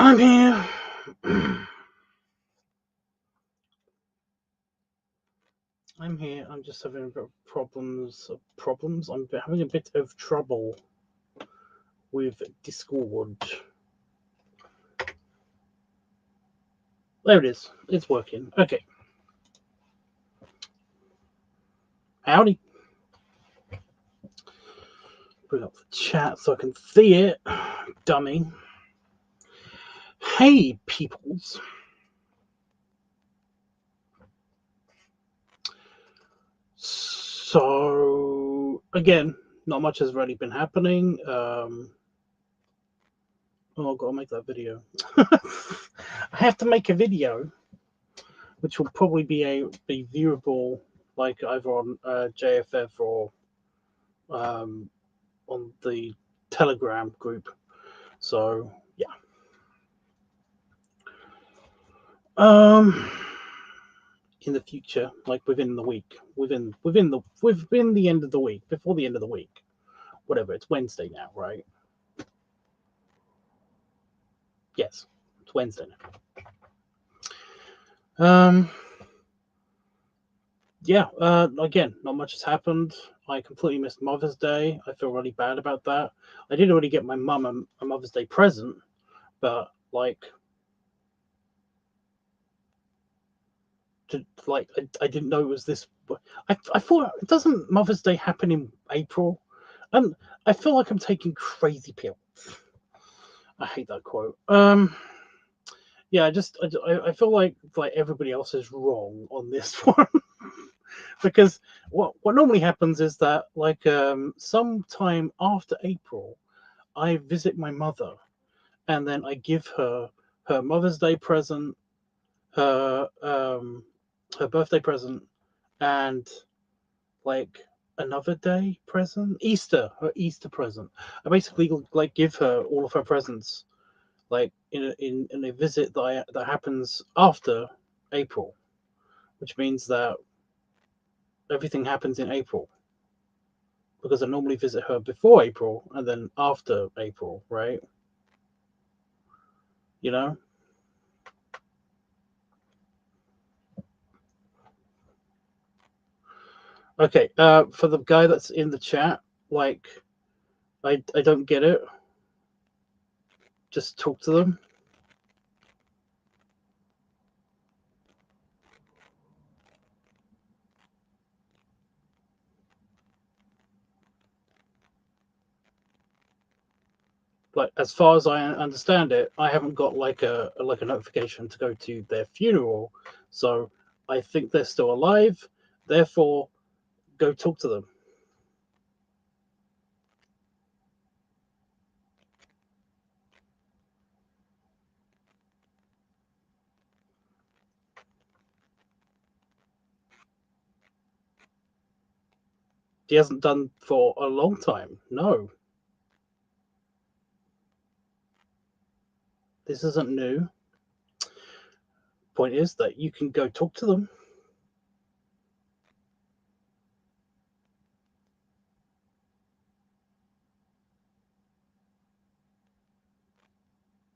I'm here. I'm here. I'm just having a bit of problems. I'm having a bit of trouble with Discord. There it is. It's working. Okay. Howdy. Bring up the chat so I can see it. Dummy. Hey, peoples. So, again, not much has really been happening. Oh, I've got to make that video. I have to make a video, which will probably be viewable, like either on JFF or on the Telegram group. So yeah. In the future, like within the week, within the end of the week, before the end of the week, whatever. It's Wednesday now, right? Yes, it's Wednesday now. Yeah. Again, not much has happened. I completely missed Mother's Day. I feel really bad about that. I did already get my mum a Mother's Day present, but like I didn't know it was this. I thought, doesn't Mother's Day happen in April? And I feel like I'm taking crazy pills. I hate that quote. Yeah, I feel like everybody else is wrong on this one. Because what normally happens is that sometime after April, I visit my mother, and then I give her her Mother's Day present, her her birthday present, and like another day present, her Easter present. I basically like give her all of her presents, like in a visit that happens after April, which means that everything happens in April, because I normally visit her before April and then after April, right? You know? Okay, for the guy that's in the chat, like, I don't get it. Just talk to them. Like, as far as I understand it, I haven't got like a notification to go to their funeral, so I think they're still alive. Therefore, go talk to them. He hasn't done for a long time. No, this isn't new. Point is that you can go talk to them.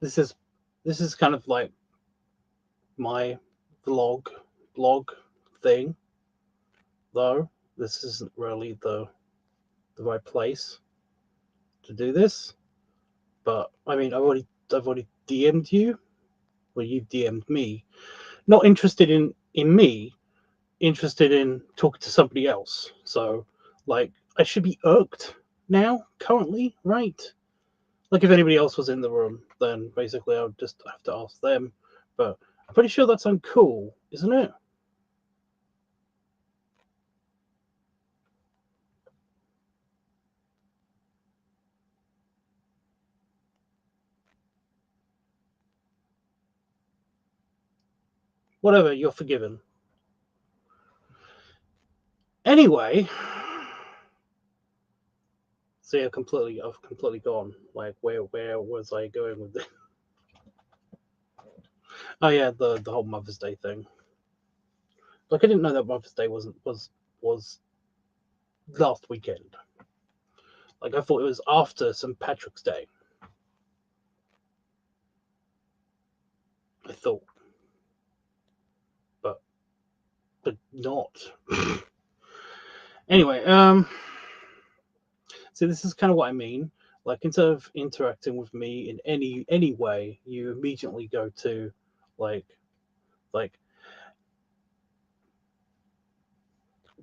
This is kind of like my blog thing, though. This isn't really the right place to do this. But I mean, I've already DM'd you. Well, you DM'd me. Not interested in me, interested in talking to somebody else. So, like, I should be irked now, currently, right? Like, if anybody else was in the room, then basically I would just have to ask them. But I'm pretty sure that's uncool, isn't it? Whatever, you're forgiven. Anyway, see, I've completely gone. Like, where was I going with this? Oh yeah, the whole Mother's Day thing. Like, I didn't know that Mother's Day was last weekend. Like, I thought it was after St. Patrick's Day. I thought, but not. Anyway, so this is kind of what I mean. Like, instead of interacting with me in any way, you immediately go to like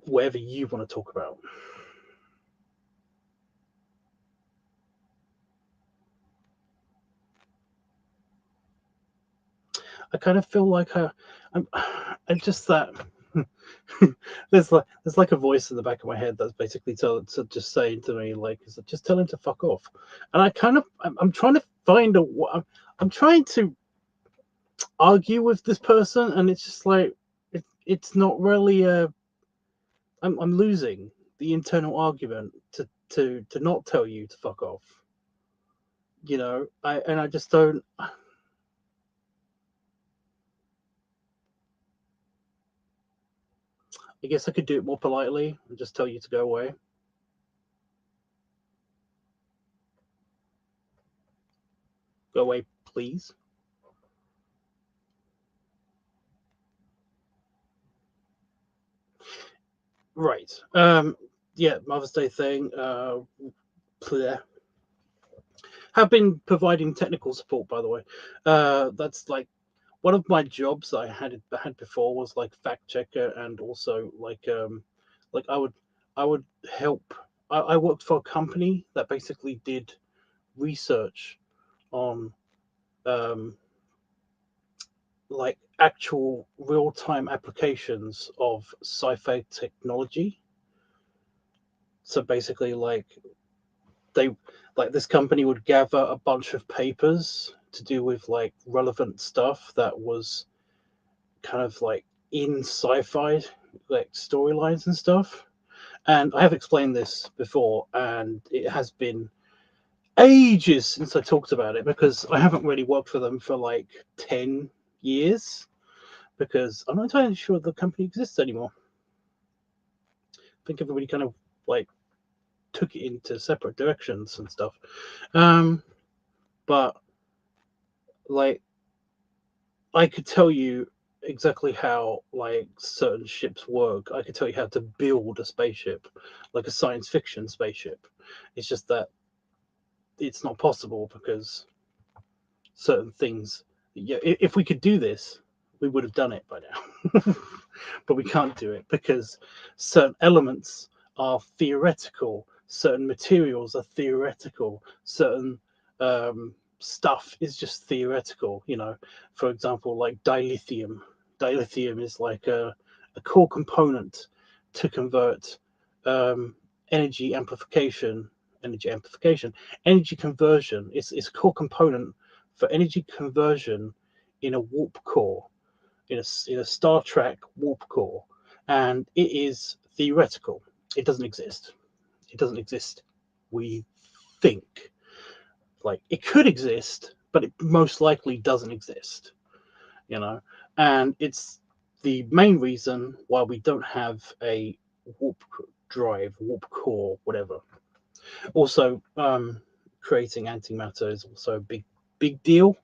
whatever you want to talk about. I kind of feel like I'm just that. there's like a voice in the back of my head that's basically just saying to me, like, just tell him to fuck off. And I'm trying to find I'm trying to argue with this person, and it's just like it's not really I'm losing the internal argument to not tell you to fuck off. I just don't. I guess I could do it more politely and just tell you to go away. Go away, please. Right. Yeah, Mother's Day thing. Have been providing technical support, by the way. That's like one of my jobs I had before was like fact checker, and also like I would help. I worked for a company that basically did research on like actual real-time applications of sci-fi technology. So basically, they this company would gather a bunch of papers to do with like relevant stuff that was kind of like in sci-fi like storylines and stuff. And I have explained this before, and it has been ages since I talked about it, because I haven't really worked for them for like 10 years, because I'm not entirely sure the company exists anymore. I think everybody kind of like took it into separate directions and stuff. But like I could tell you exactly how like certain ships work. I could tell you how to build a spaceship, like a science fiction spaceship. It's just that it's not possible because certain things. Yeah, if we could do this, we would have done it by now. But we can't do it because certain elements are theoretical, certain materials are theoretical, certain stuff is just theoretical. For example, like dilithium. Dilithium is like a core component to convert um, energy amplification, energy conversion. It's a core component for energy conversion in a warp core, in a Star Trek warp core, and it is theoretical. It doesn't exist. It doesn't exist. We think like it could exist, but it most likely doesn't exist. And it's the main reason why we don't have a warp drive, warp core, whatever. Also, creating antimatter is also a big deal.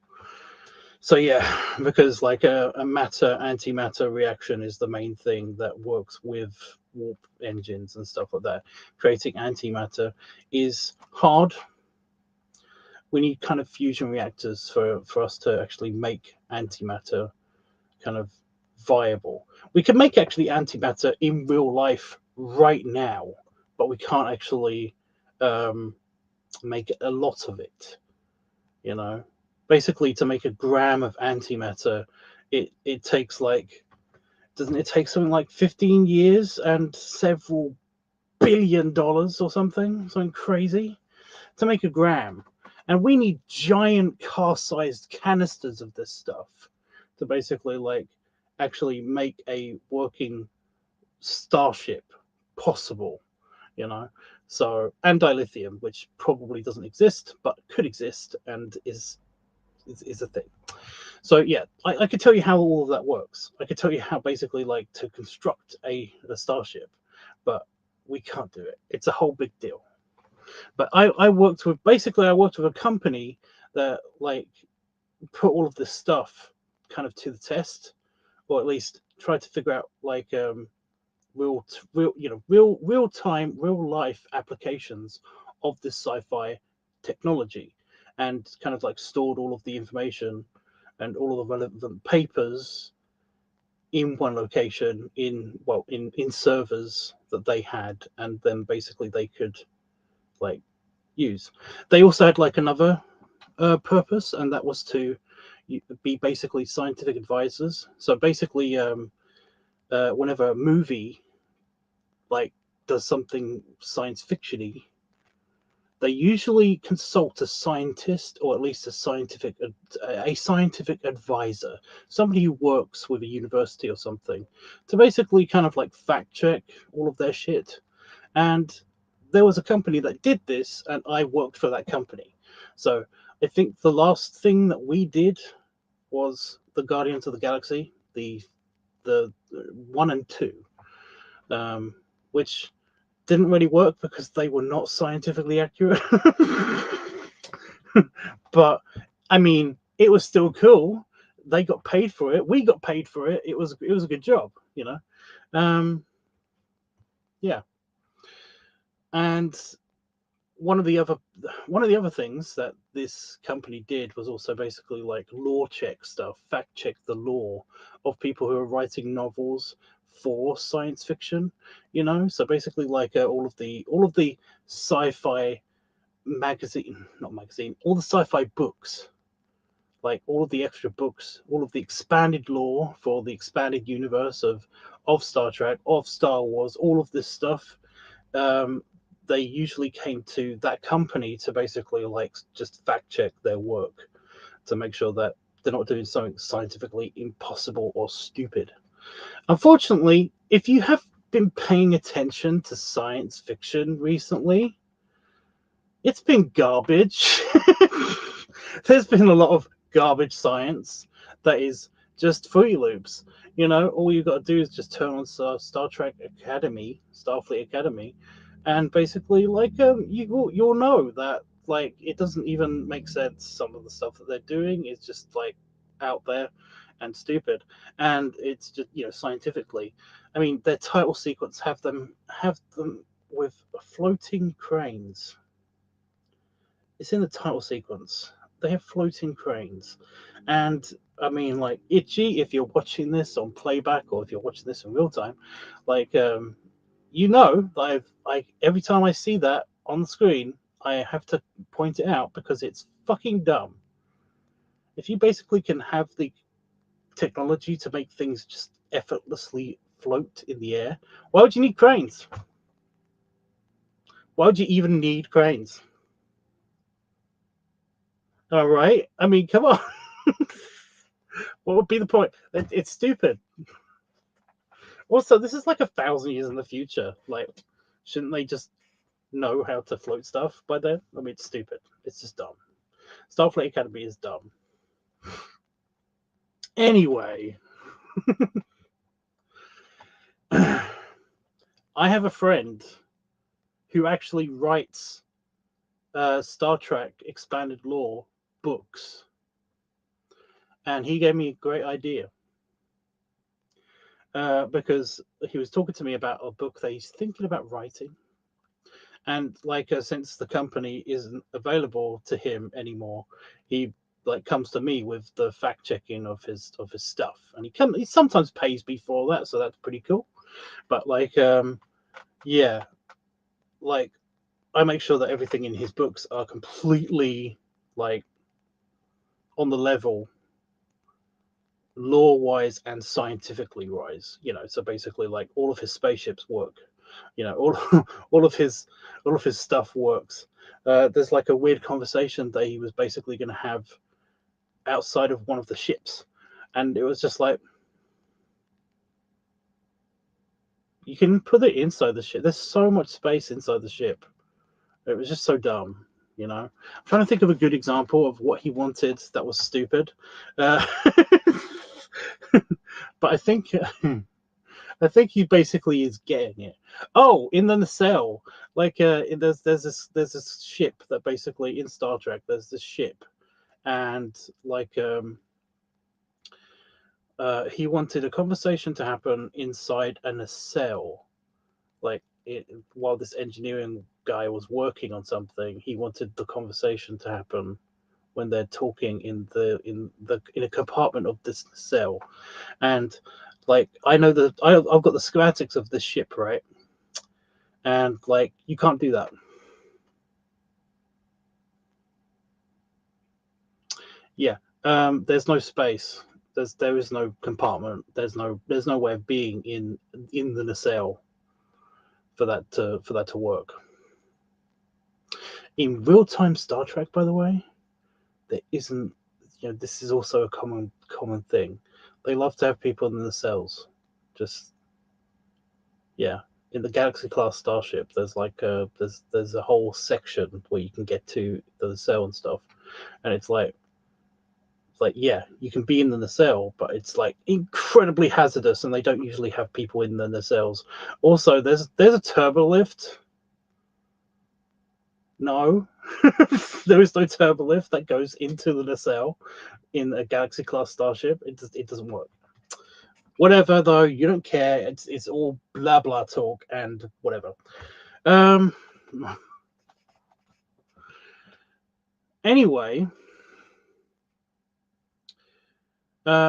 So yeah, because like a matter antimatter reaction is the main thing that works with warp engines and stuff like that. Creating antimatter is hard. We need kind of fusion reactors for us to actually make antimatter kind of viable. We can make actually antimatter in real life right now, but we can't actually make a lot of it. Basically, to make a gram of antimatter, it takes like, doesn't it take something like 15 years and several $billion or something crazy to make a gram? And we need giant car-sized canisters of this stuff to basically like actually make a working starship possible. So, and dilithium, which probably doesn't exist but could exist and is a thing. So yeah, I could tell you how all of that works. I could tell you how basically like to construct a starship, but we can't do it. It's a whole big deal. But I worked with a company that like put all of this stuff kind of to the test, or at least try to figure out like real time, real life applications of this sci-fi technology, and kind of like stored all of the information and all of the relevant papers in one location in servers that they had, and then basically they could like use. They also had like another purpose, and that was to be basically scientific advisors. So basically, whenever a movie like does something science fictiony, they usually consult a scientist, or at least a scientific advisor, somebody who works with a university or something, to basically kind of like fact check all of their shit. And there was a company that did this, and I worked for that company. So I think the last thing that we did was the Guardians of the Galaxy, the 1 and 2, which didn't really work because they were not scientifically accurate. But I mean, it was still cool. They got paid for it. We got paid for it. It was a good job, you know. Yeah. And one of the other things that this company did was also basically like law check stuff, fact check the law of people who are writing novels for science fiction, you know. So basically like all of the sci-fi all the sci-fi books, like all of the extra books, all of the expanded lore for the expanded universe of Star Trek, of Star Wars, all of this stuff. They usually came to that company to basically like just fact check their work, to make sure that they're not doing something scientifically impossible or stupid. Unfortunately, if you have been paying attention to science fiction recently, it's been garbage. There's been a lot of garbage science that is just Fruity Loops. You know, all you've got to do is just turn on Star Trek Academy, Starfleet Academy, and basically, like, you'll know that like it doesn't even make sense. Some of the stuff that they're doing is just like out there and stupid, and it's just, you know, scientifically. I mean, their title sequence have them with floating cranes. It's in the title sequence. They have floating cranes. And I mean, like, Itchy, if you're watching this on playback, or if you're watching this in real time, like, you know, like every time I see that on the screen, I have to point it out because it's fucking dumb. If you basically can have the technology to make things just effortlessly float in the air, why would you need cranes? Why would you even need cranes? All right. I mean, come on. What would be the point? It's stupid. Also, this is like 1,000 years in the future. Like, shouldn't they just know how to float stuff by then? I mean, it's stupid. It's just dumb. Starfleet Academy is dumb. Anyway, I have a friend who actually writes Star Trek expanded lore books, and he gave me a great idea. Because he was talking to me about a book that he's thinking about writing, and like since the company isn't available to him anymore, he like comes to me with the fact checking of his stuff, and he sometimes pays me for that, so that's pretty cool. But like yeah, like I make sure that everything in his books are completely like on the level, lore wise and scientifically wise, you know. So basically like all of his spaceships work, you know, all of his stuff works. There's like a weird conversation that he was basically going to have outside of one of the ships, and it was just like, you can put it inside the ship, there's so much space inside the ship. It was just so dumb, you know. I'm trying to think of a good example of what he wanted that was stupid. But I think he basically is getting it. Oh, in the nacelle, like there's this ship that basically in Star Trek there's this ship, and like he wanted a conversation to happen inside a nacelle, like while this engineering guy was working on something. He wanted the conversation to happen when they're talking in a compartment of this nacelle. And like I know that I've got the schematics of this ship, right? And like you can't do that. Yeah. There's no space. There is no compartment. There's no way of being in the nacelle for that to work. In real time Star Trek, by the way, there isn't. This is also a common thing. They love to have people in the nacelles. Just yeah. In the Galaxy class starship, there's like there's a whole section where you can get to the nacelle and stuff, and it's like yeah, you can be in the nacelle, but it's like incredibly hazardous, and they don't usually have people in the nacelles. Also, there's a turbo lift. No, there is no turbo lift that goes into the nacelle in a Galaxy class starship. It doesn't work. Whatever though, you don't care. It's all blah blah talk and whatever. Um. Anyway,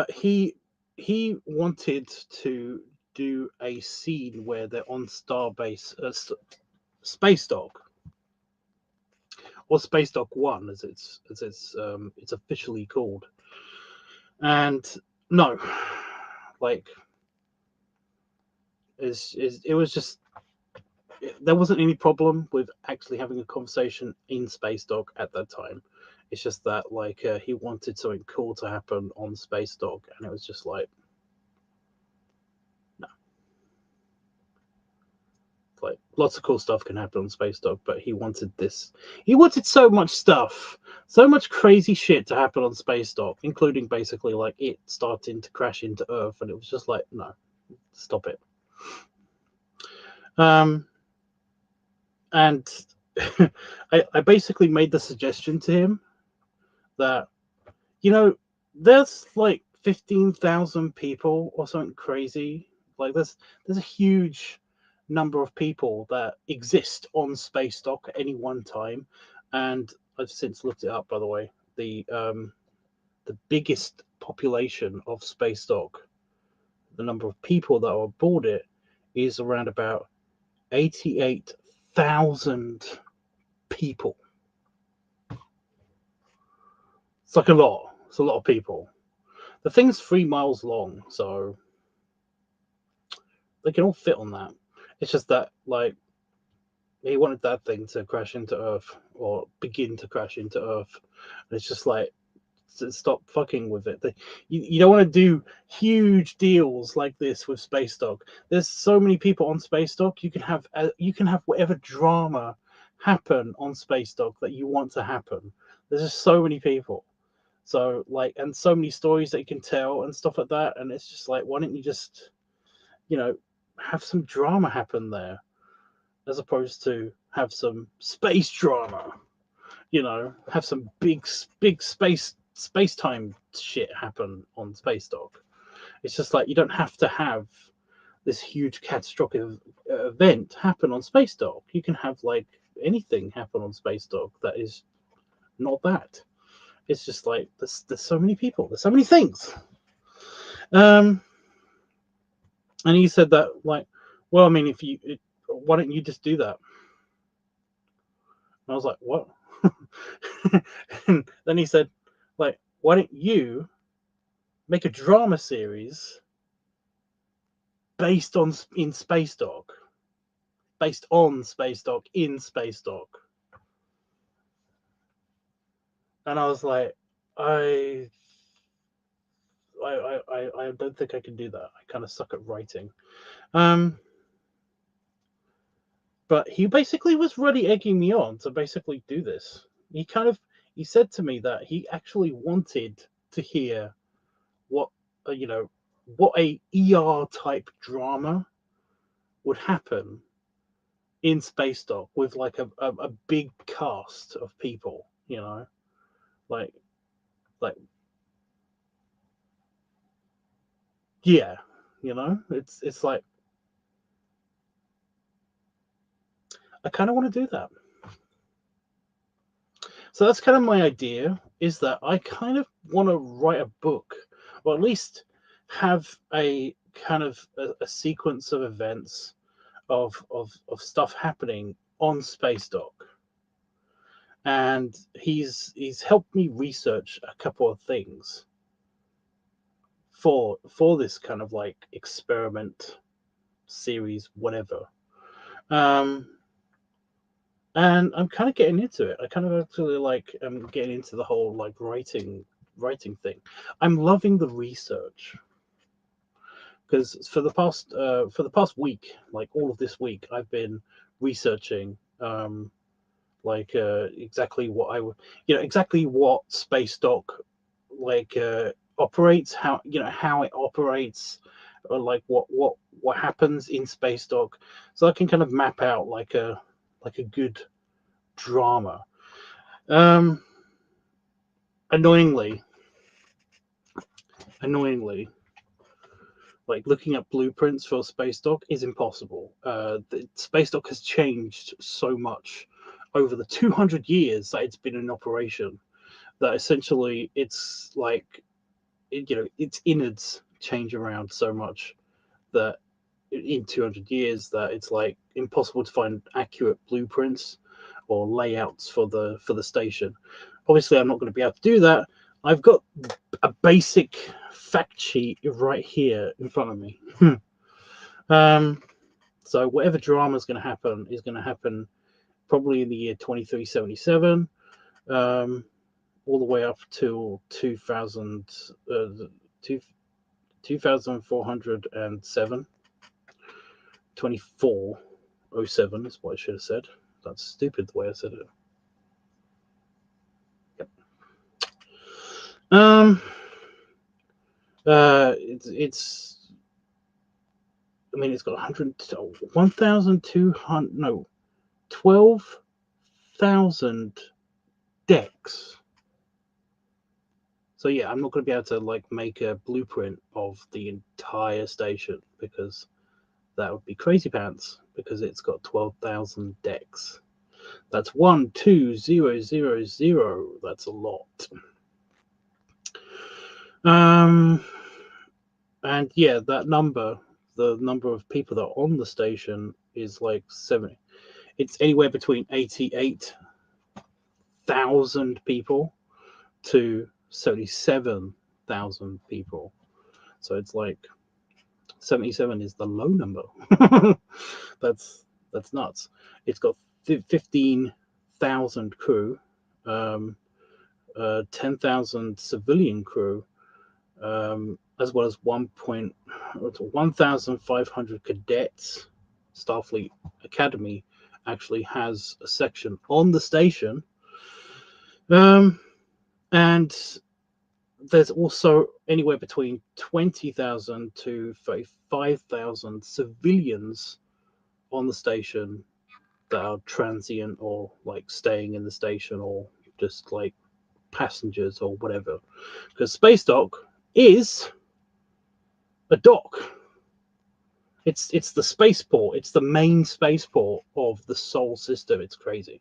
he wanted to do a scene where they're on Starbase, Space Dock, or Space Dock One, as it's officially called. And no, like it was just there wasn't any problem with actually having a conversation in Space Dock at that time. It's just that like he wanted something cool to happen on Space Dock, and it was just like no. Like lots of cool stuff can happen on Space Dock, but he wanted this. He wanted so much stuff, so much crazy shit to happen on Space Dock, including basically like it starting to crash into Earth, and it was just like no, stop it. And I basically made the suggestion to him that there's like 15,000 people or something crazy. Like there's a huge number of people that exist on Space Dock at any one time, and I've since looked it up. By the way, the biggest population of Space Dock, the number of people that are aboard it, is around about 88,000 people. It's like a lot. It's a lot of people. The thing's 3 miles long, so they can all fit on that. It's just that, like, he wanted that thing to crash into Earth or begin to crash into Earth. And it's just like, stop fucking with it. You don't want to do huge deals like this with Space Dock. There's so many people on Space Dock. You can have whatever drama happen on Space Dock that you want to happen. There's just so many people. So like, and so many stories that you can tell and stuff like that. And it's just like, why don't you just, have some drama happen there, as opposed to have some space drama. Have some big space time shit happen on Space Dock. It's just like you don't have to have this huge catastrophic event happen on Space Dock. You can have like anything happen on Space Dock that is not that. It's just like there's so many people, there's so many things. And he said that like, well, I mean, why don't you just do that? And I was like, what? And then he said, like, why don't you make a drama series based on in Space Dock, based on Space Dock in Space Dock? And I was like, I don't think I can do that. I kind of suck at writing. But he basically was really egging me on to basically do this. He said to me that he actually wanted to hear what what a ER type drama would happen in Space Dock with like a big cast of people, like Yeah, you know, it's like I kind of want to do that. So that's kind of my idea, is that I kind of want to write a book, or at least have a kind of a sequence of events of stuff happening on Space Dock. And he's helped me research a couple of things for this kind of like experiment series, whatever. Um, and I'm kind of getting into it. I kind of actually like getting into the whole like writing thing. I'm loving the research, because for the past week, like all of this week, I've been researching like exactly what I would, exactly what Space Dock like operates, how how it operates, or like what happens in Space Dock, so I can kind of map out like a good drama. Um, annoyingly, annoyingly, like looking at blueprints for Space Dock is impossible. The Space Dock has changed so much over the 200 years that it's been in operation, that essentially it's like its innards change around so much that in 200 years that it's like impossible to find accurate blueprints or layouts for the station. Obviously, I'm not going to be able to do that. I've got a basic fact sheet right here in front of me. um, so whatever drama is going to happen probably in the year 2377, all the way up to 2000, 2407. 2407 is what I should have said. That's stupid the way I said it. Yep. It's I mean, it's got 100, 1,200, no, 12,000 decks. So yeah, I'm not going to be able to like make a blueprint of the entire station, because that would be crazy pants, because it's got 12,000 decks. That's 12000. That's a lot. Um, and yeah, that number, the number of people that are on the station is like 70. It's anywhere between 88,000 people to 77,000 people. So it's like 77 is the low number. that's nuts. It's got 15,000 crew, 10,000 civilian crew, as well as 1,500 cadets. Starfleet Academy actually has a section on the station, and there's also anywhere between 20,000 to 35,000 civilians on the station that are transient, or like staying in the station, or just like passengers or whatever. Because Space Dock is a dock. It's the spaceport. It's the main spaceport of the Sol system. It's crazy.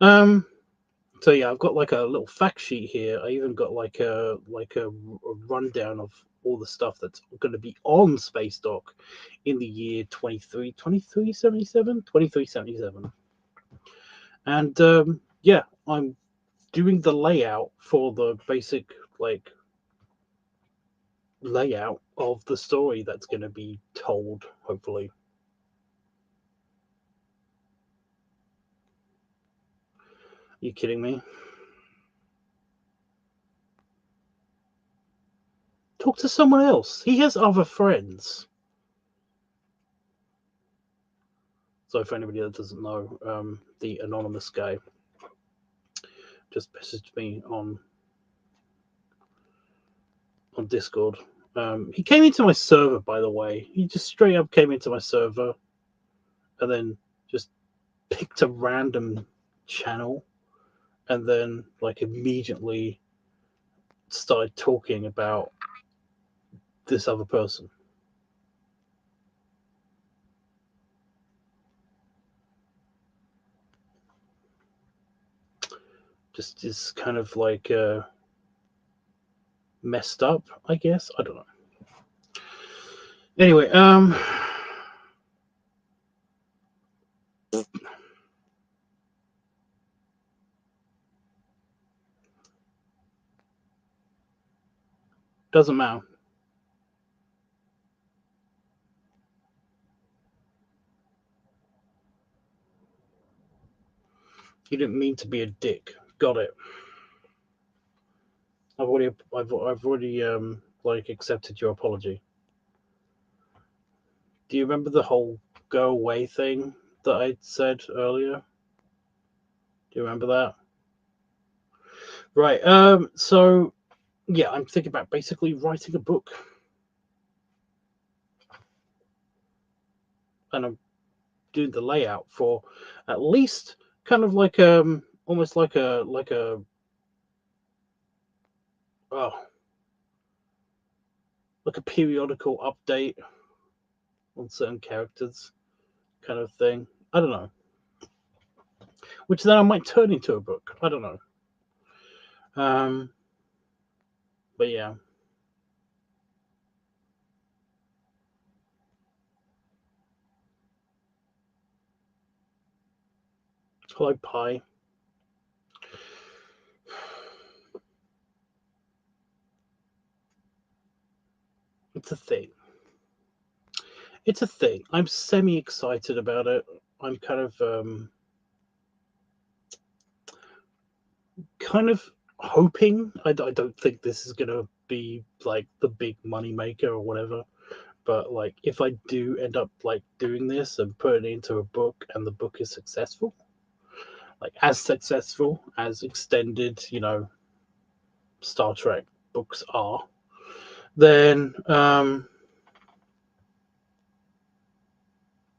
So yeah, I've got like a little fact sheet here. I even got like a rundown of all the stuff that's going to be on Space Dock in the year 2377. And yeah, I'm doing the layout for the basic like layout of the story that's going to be told, hopefully. Are you kidding me? Talk to someone else. He has other friends. So for anybody that doesn't know, the anonymous guy just messaged me on Discord. He came into my server, by the way. He just straight up came into my server and then just picked a random channel, and then like immediately started talking about this other person. Just is kind of like messed up, I guess. I don't know. Anyway, doesn't matter. You didn't mean to be a dick. Got it. I've already like accepted your apology. Do you remember the whole go away thing that I said earlier? Do you remember that? Right. So yeah, I'm thinking about basically writing a book, and I'm doing the layout for at least kind of like almost like a oh like a periodical update on certain characters, kind of thing. I don't know. Which then I might turn into a book. I don't know. Um, but yeah. Hello, Pi. It's a thing. It's a thing. I'm semi excited about it. I'm kind of hoping. I don't think this is gonna be like the big money maker or whatever. But like, if I do end up like doing this and putting it into a book, and the book is successful, like as successful as extended, Star Trek books are, then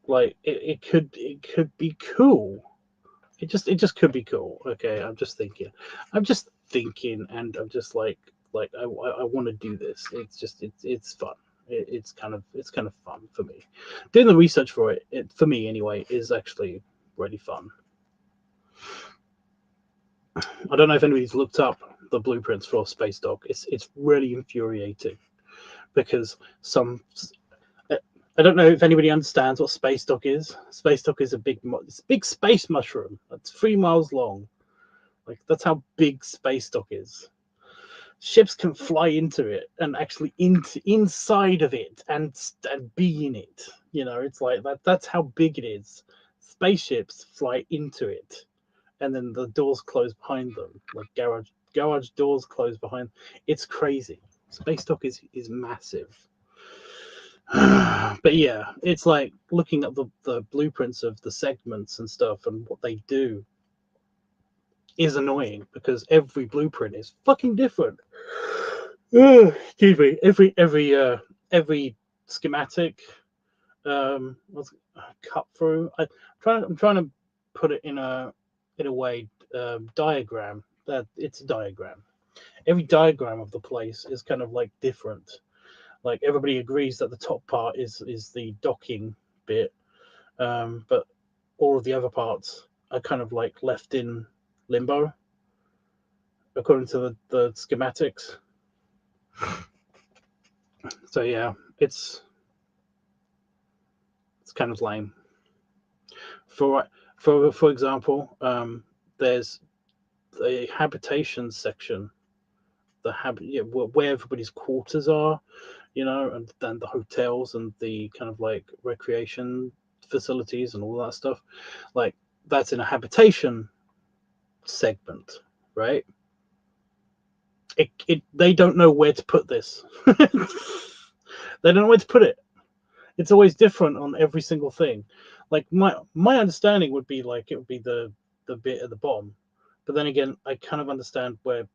like it could be cool. It just could be cool. Okay, I'm just thinking, and I'm just like I want to do this. It's fun. It's kind of fun for me. Doing the research for it for me anyway is actually really fun. I don't know if anybody's looked up the blueprints for Space Dog. It's really infuriating because some I don't know if anybody understands what space dock is. Space dock is it's a big space mushroom that's 3 miles long. Like that's how big space dock is. Ships can fly into it and actually inside of it and be in it. It's like that. That's how big it is. Spaceships fly into it, and then the doors close behind them. Like garage doors close behind. It's crazy. Space dock is massive. But yeah, it's like looking at the blueprints of the segments and stuff and what they do is annoying because every blueprint is fucking different. Excuse me. Every schematic was cut through. I'm trying to put it in a way diagram. That it's a diagram. Every diagram of the place is kind of like different. Like everybody agrees that the top part is the docking bit, but all of the other parts are kind of like left in limbo according to the schematics. So yeah, it's kind of lame. For example, there's a habitation section, where everybody's quarters are, and then the hotels and the kind of like recreation facilities and all that stuff. Like that's in a habitation segment, right? They don't know where to put this. They don't know where to put it. It's always different on every single thing. Like my understanding would be like it would be the bit at the bottom, but then again, I kind of understand why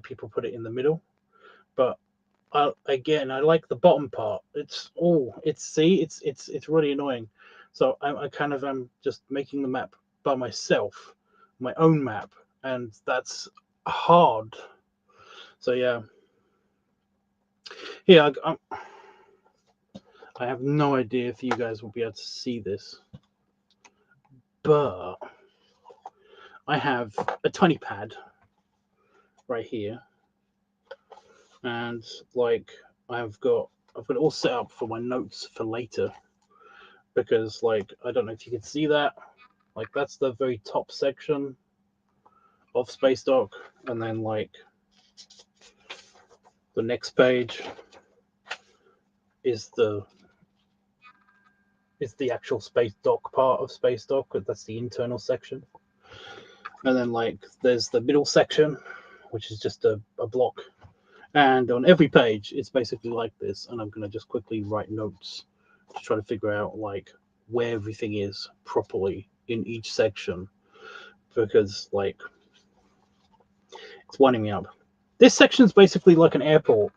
people put it in the middle. But I like the bottom part. It's really annoying. So I kind of am just making the map by myself, my own map, and that's hard. So yeah, I have no idea if you guys will be able to see this, but I have a tiny pad right here, and like I've got it all set up for my notes for later, because like I don't know if you can see that, like that's the very top section of Space Dock, and then like the next page is the actual Space Dock part of Space Dock. That's the internal section, and then like there's the middle section, which is just a block, and on every page it's basically like this. And I'm gonna just quickly write notes to try to figure out like where everything is properly in each section, because like it's winding me up. This section is basically like an airport,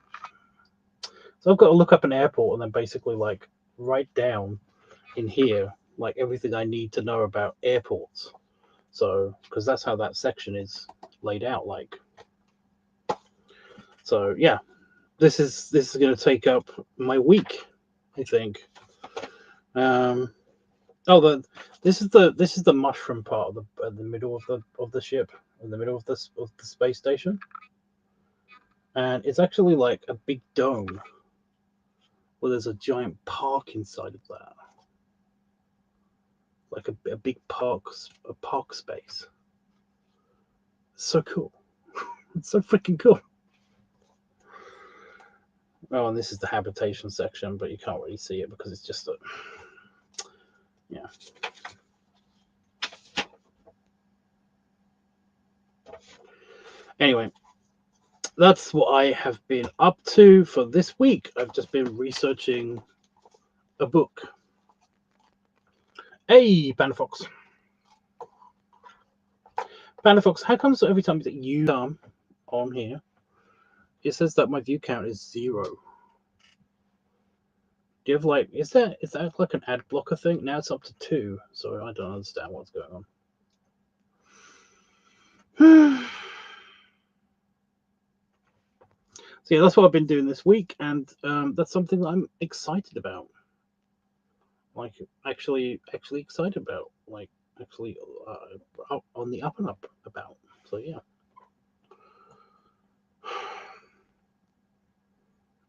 so I've got to look up an airport and then basically like write down in here like everything I need to know about airports. So because that's how that section is laid out, like. So yeah, this is going to take up my week, I think. This is the mushroom part of the middle of the ship, in the middle of the space station, and it's actually like a big dome where there's a giant park inside of that, like a big park space. It's so cool. It's so freaking cool. Oh, and this is the habitation section, but you can't really see it because it's just a yeah. Anyway, that's what I have been up to for this week. I've just been researching a book. Hey, Panda Fox. Panda Fox, how comes every time that you come on here, it says that my view count is 0? Do you have like, is that like an ad blocker thing? Now it's up to 2, so I don't understand what's going on. So yeah, that's what I've been doing this week, and that's something that I'm excited about. Like actually excited about. Like actually on the up and up about. So yeah.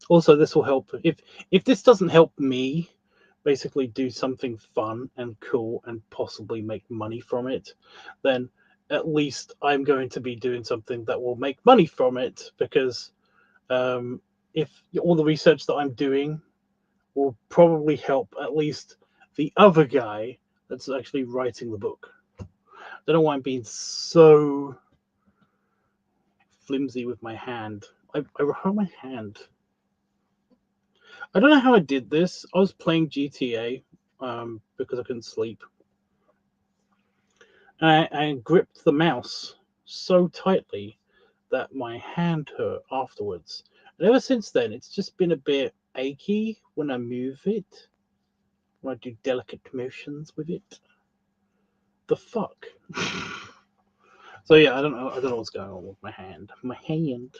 Also, this will help if this doesn't help me basically do something fun and cool and possibly make money from it, then at least I'm going to be doing something that will make money from it, because if all the research that I'm doing will probably help at least the other guy that's actually writing the book. I don't know why I'm being so flimsy with my hand. I hurt my hand. I don't know how I did this. I was playing GTA because I couldn't sleep. And I gripped the mouse so tightly that my hand hurt afterwards. And ever since then, it's just been a bit achy when I move it, when I do delicate motions with it. The fuck? So yeah, I don't know what's going on with my hand. My hand.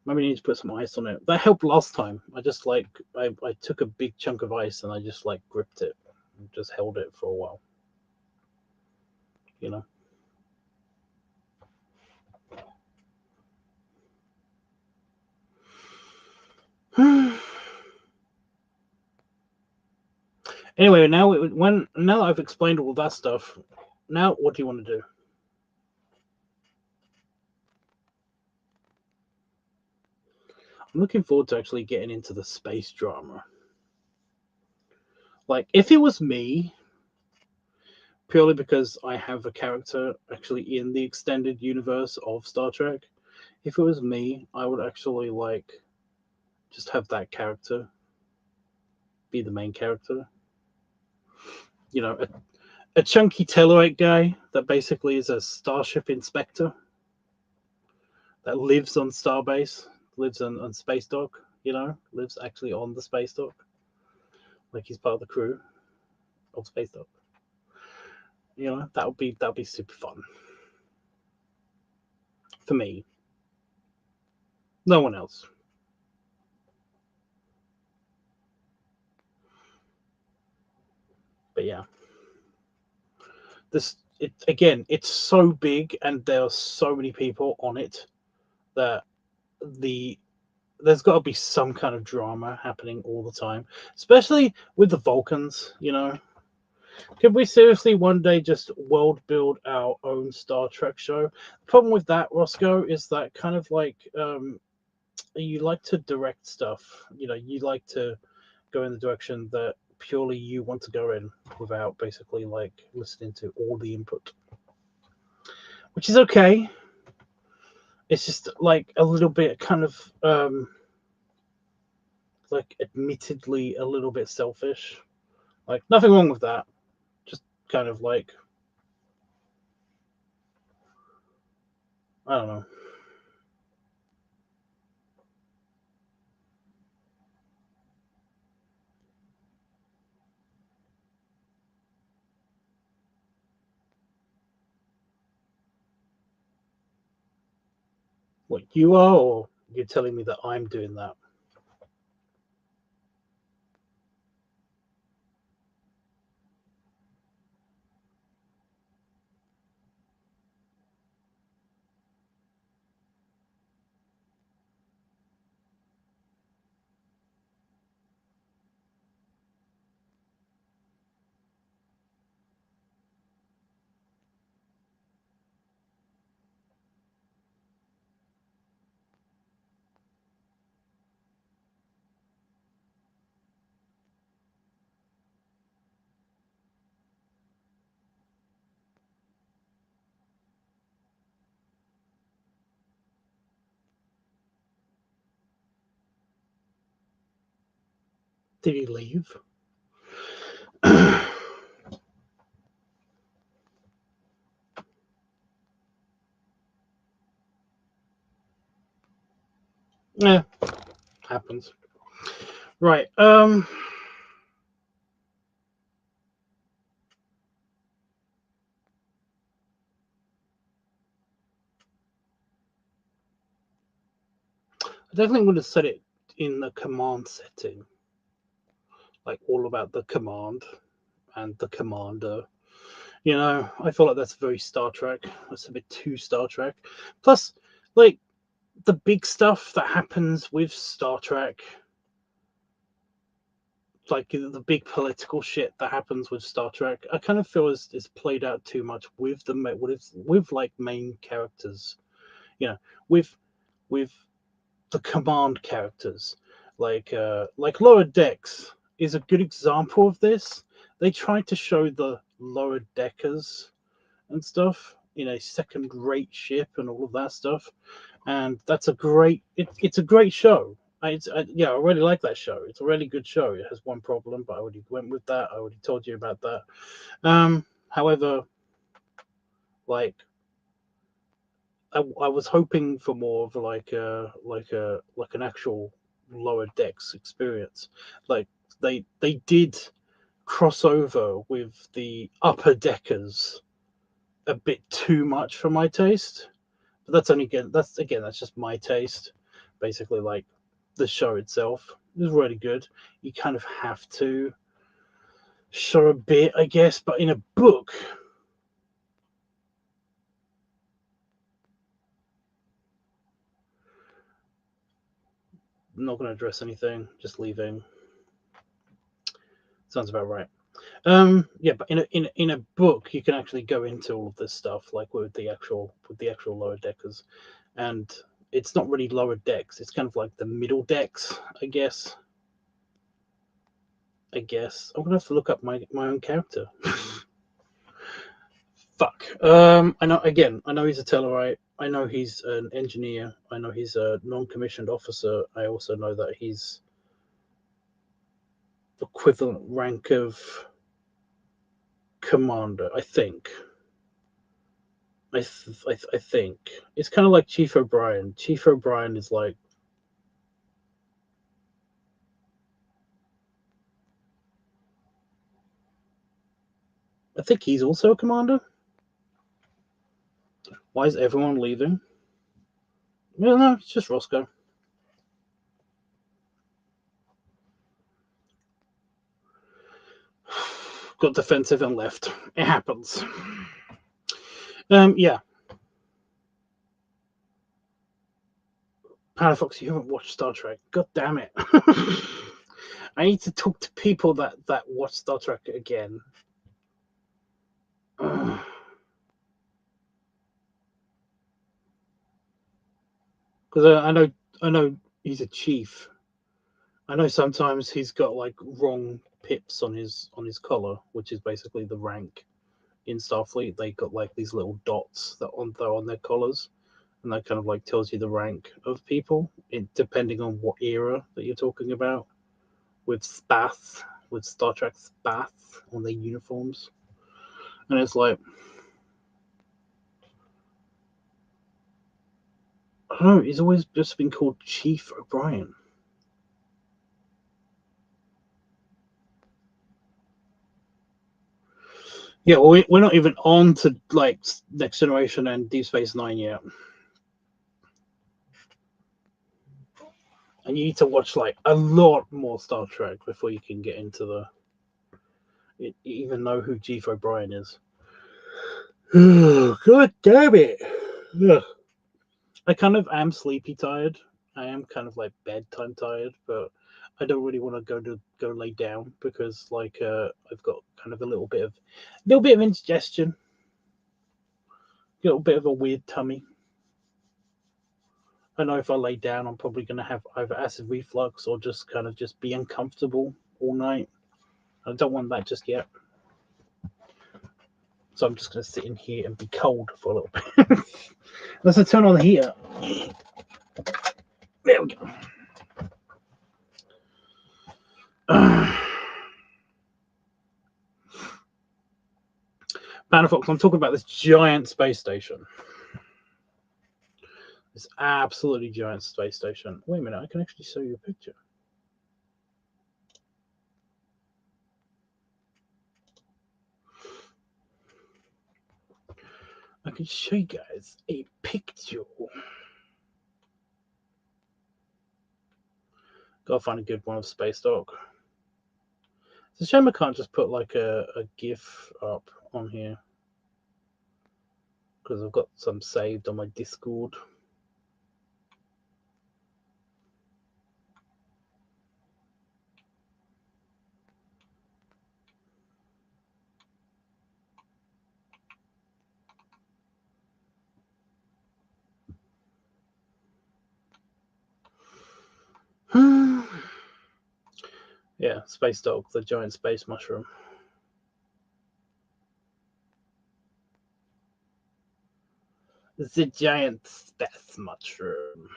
Maybe I need to put some ice on it. That helped last time. I just like I took a big chunk of ice and I just like gripped it and just held it for a while. You know. Anyway, now that I've explained all that stuff, now what do you want to do? I'm looking forward to actually getting into the space drama. Like, if it was me, purely because I have a character actually in the extended universe of Star Trek, if it was me, I would actually like just have that character be the main character. You know, a chunky Tellurite guy that basically is a starship inspector that lives on Starbase, lives on Space Dock, you know, lives actually on the Space Dock. Like he's part of the crew of Space Dock. You know, that would be super fun. For me. No one else. But yeah, again, it's so big, and there are so many people on it that there's got to be some kind of drama happening all the time, especially with the Vulcans. Could we seriously one day just world build our own Star Trek show? The problem with that, Roscoe, is that kind of like you like to direct stuff. You like to go in the direction that purely you want to go in without basically like listening to all the input, which is okay. It's just like a little bit kind of like admittedly a little bit selfish. Like nothing wrong with that. Just kind of like I don't know. What you are, or you're telling me that I'm doing that? Did he leave? Yeah, happens. Right. I definitely would have said it in the command setting, like all about the command and the commander. I feel like that's very Star Trek. That's a bit too Star Trek. Plus, like the big stuff that happens with Star Trek, like the big political shit that happens with Star Trek, I kind of feel is played out too much with with like main characters. You know, with with the command characters, like Lower Decks is a good example of this. They tried to show the lower deckers and stuff in a second-rate ship and all of that stuff, and that's it's a great show. Yeah, I really like that show. It's a really good show. It has one problem, but I already went with that. I already told you about that. However, like I was hoping for more of like an actual lower decks experience. Like they did cross over with the upper deckers a bit too much for my taste. But that's just my taste. Basically, like the show itself is really good. You kind of have to show a bit, I guess, but in a book, I'm not going to address anything. Just leaving. Sounds about right. Yeah, but in a book, you can actually go into all of this stuff, like with the actual lower deckers, and it's not really lower decks. It's kind of like the middle decks, I guess. I'm gonna have to look up my own character. Fuck. I know. Again, I know he's a Tellarite. I know he's an engineer. I know he's a non-commissioned officer. I also know that he's equivalent rank of commander. I think. I think it's kind of like Chief O'Brien. Chief O'Brien is like, I think he's also a commander. Why is everyone leaving? No, it's just Roscoe. got defensive and left. It happens. Yeah. Palafox, you haven't watched Star Trek. God damn it. I need to talk to people that watch Star Trek again. Because I know he's a chief. I know sometimes he's got like wrong pips on his collar, which is basically the rank in Starfleet. They got like these little dots that they're on their collars, and that kind of like tells you the rank of people, depending on what era that you're talking about. With Spath, with Star Trek Spath on their uniforms, and it's like, I don't know, he's always just been called Chief O'Brien. Yeah, well, we're not even on to like Next Generation and Deep Space Nine yet. And you need to watch like a lot more Star Trek before you can get into even know who Chief O'Brien is. God damn it! Ugh. I kind of am sleepy tired. I am kind of like bedtime tired, but I don't really want to go lay down because like I've got kind of a little bit of indigestion, a little bit of a weird tummy. I know if I lay down, I'm probably going to have either acid reflux or just kind of just be uncomfortable all night. I don't want that just yet. So I'm just going to sit in here and be cold for a little bit. Let's turn on the heater. There we go. Panafox, I'm talking about this giant space station. This absolutely giant space station. Wait a minute, I can actually show you a picture. I can show you guys a picture. Gotta find a good one of Space Dog. It's a shame I can't just put like a GIF up on here, because I've got some saved on my Discord. Yeah, Space Dog, the giant space mushroom. The giant space mushroom.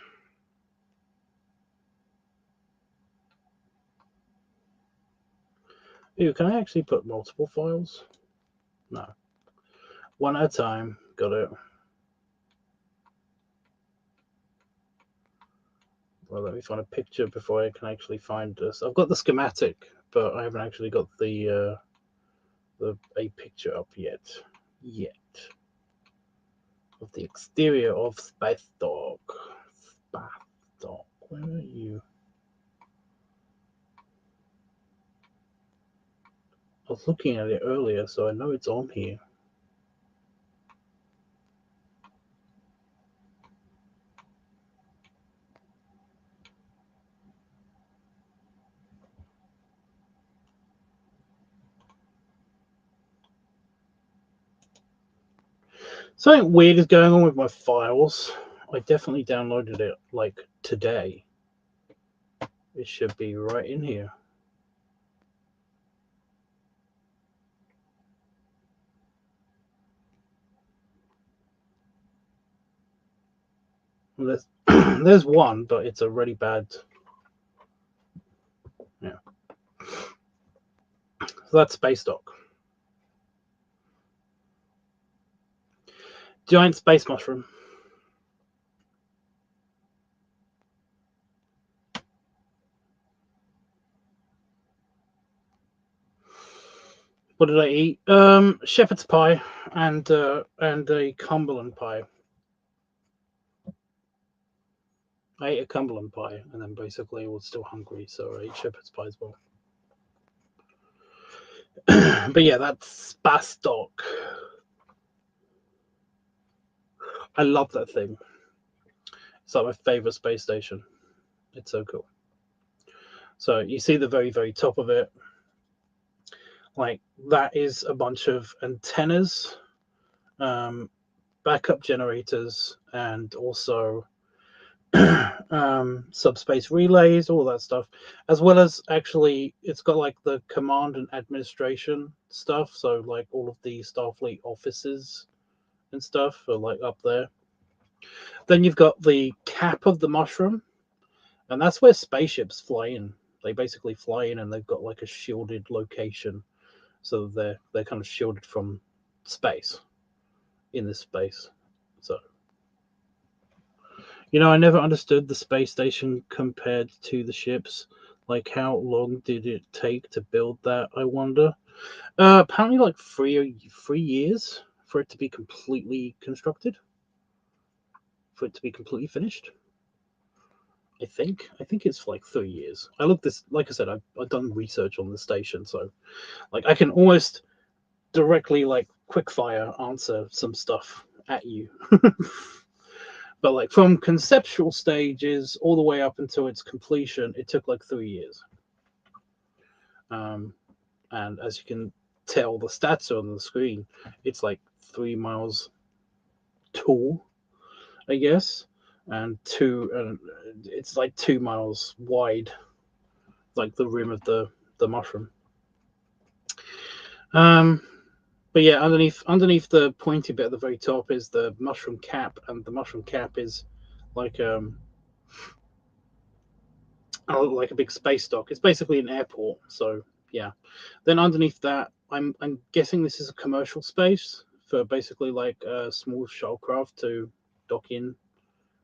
Ooh, can I actually put multiple files? No. One at a time. Got it. Well, let me find a picture before I can actually find this. I've got the schematic, but I haven't actually got a picture up yet. Of the exterior of Space Dog. Space Dog, where are you? I was looking at it earlier, so I know it's on here. Something weird is going on with my files. I definitely downloaded it like today. It should be right in here. Well, there's one, but it's a really bad. Yeah. So that's Space Dog. Giant space mushroom. What did I eat? Shepherd's pie and a Cumberland pie. I ate a Cumberland pie, and then basically I was still hungry, so I ate shepherd's pie as well. But yeah, that's Spastok. I love that thing. It's like my favorite space station. It's so cool. So you see the very, very top of it. Like that is a bunch of antennas, um, backup generators, and also subspace relays, all that stuff, as well as actually it's got like the command and administration stuff. So like all of the Starfleet offices and stuff are like up there. Then you've got the cap of the mushroom, and that's where spaceships fly in. They basically fly in, and they've got like a shielded location, so they're kind of shielded from space in this space. So I never understood the space station compared to the ships. Like, how long did it take to build that? I wonder. Apparently, like 3 years for it to be completely constructed, for it to be completely finished. I think it's like 3 years. I looked this, like I said, I've done research on the station, so like I can almost directly like quickfire answer some stuff at you. But like from conceptual stages all the way up until its completion, it took like 3 years. Um, and as you can tell, the stats are on the screen. It's like 3 miles tall, I guess, and it's like 2 miles wide, like the rim of the mushroom. Um, but yeah, underneath the pointy bit at the very top is the mushroom cap, and the mushroom cap is like like a big space dock. It's basically an airport. So yeah. Then underneath that, I'm guessing this is a commercial space for basically like a small shuttlecraft to dock in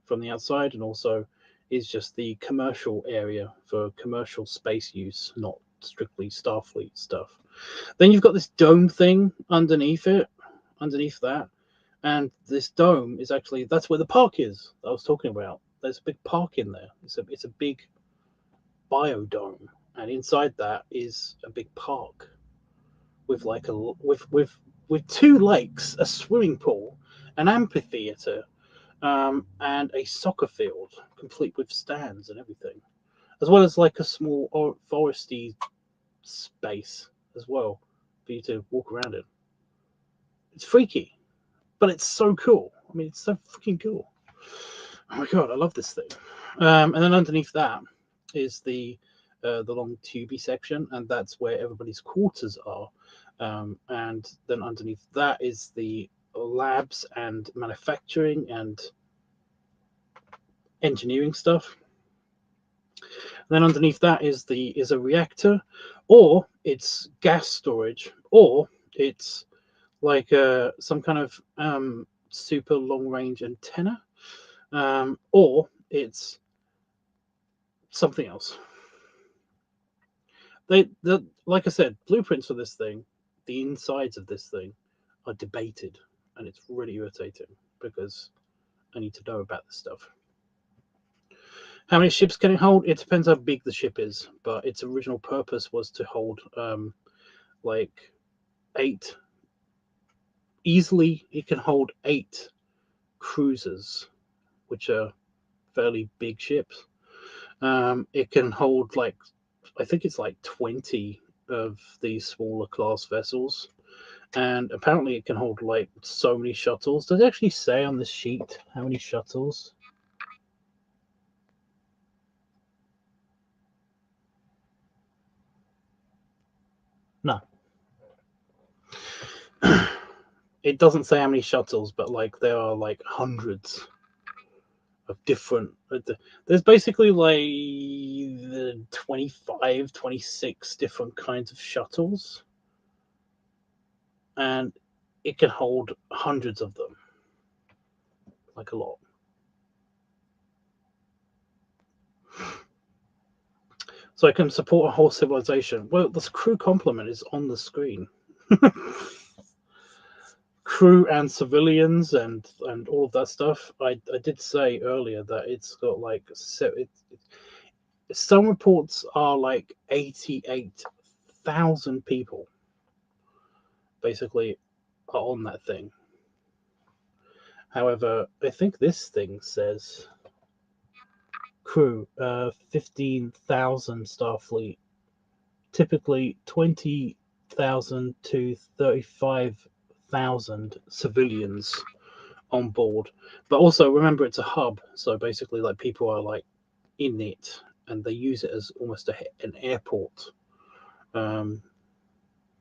from the outside, and also is just the commercial area for commercial space use, not strictly Starfleet stuff. Then you've got this dome thing underneath it, underneath that, and this dome is actually that's where the park is that I was talking about. There's a big park in there. It's a big biodome, and inside that is a big park with like a with two lakes, a swimming pool, an amphitheater, and a soccer field, complete with stands and everything, as well as like a small foresty space as well for you to walk around in. It's freaky, but it's so cool. I mean, it's so freaking cool. Oh my god, I love this thing. And then underneath that is the long tubey section, and that's where everybody's quarters are. And then underneath that is the labs and manufacturing and engineering stuff. And then underneath that is a reactor, or it's gas storage, or it's like some kind of super long range antenna, or it's something else. Like I said, blueprints for this thing, the insides of this thing, are debated, and it's really irritating because I need to know about this stuff. How many ships can it hold? It depends how big the ship is, but its original purpose was to hold like 8. Easily, it can hold 8 cruisers, which are fairly big ships. It can hold like, I think it's like 20 of these smaller class vessels, and apparently it can hold like so many shuttles. Does it actually say on this sheet how many shuttles? No. It doesn't say how many shuttles, but like there are like hundreds of different. There's basically like 25, 26 different kinds of shuttles, and it can hold hundreds of them, like a lot. So it can support a whole civilization. Well, this crew complement is on the screen. Crew and civilians and all of that stuff. I did say earlier that it's got like some reports are like 88,000 people basically are on that thing. However, I think this thing says crew 15,000 Starfleet, typically 20,000 to 35,000 civilians on board. But also remember, it's a hub, so basically like people are like in it and they use it as almost an airport.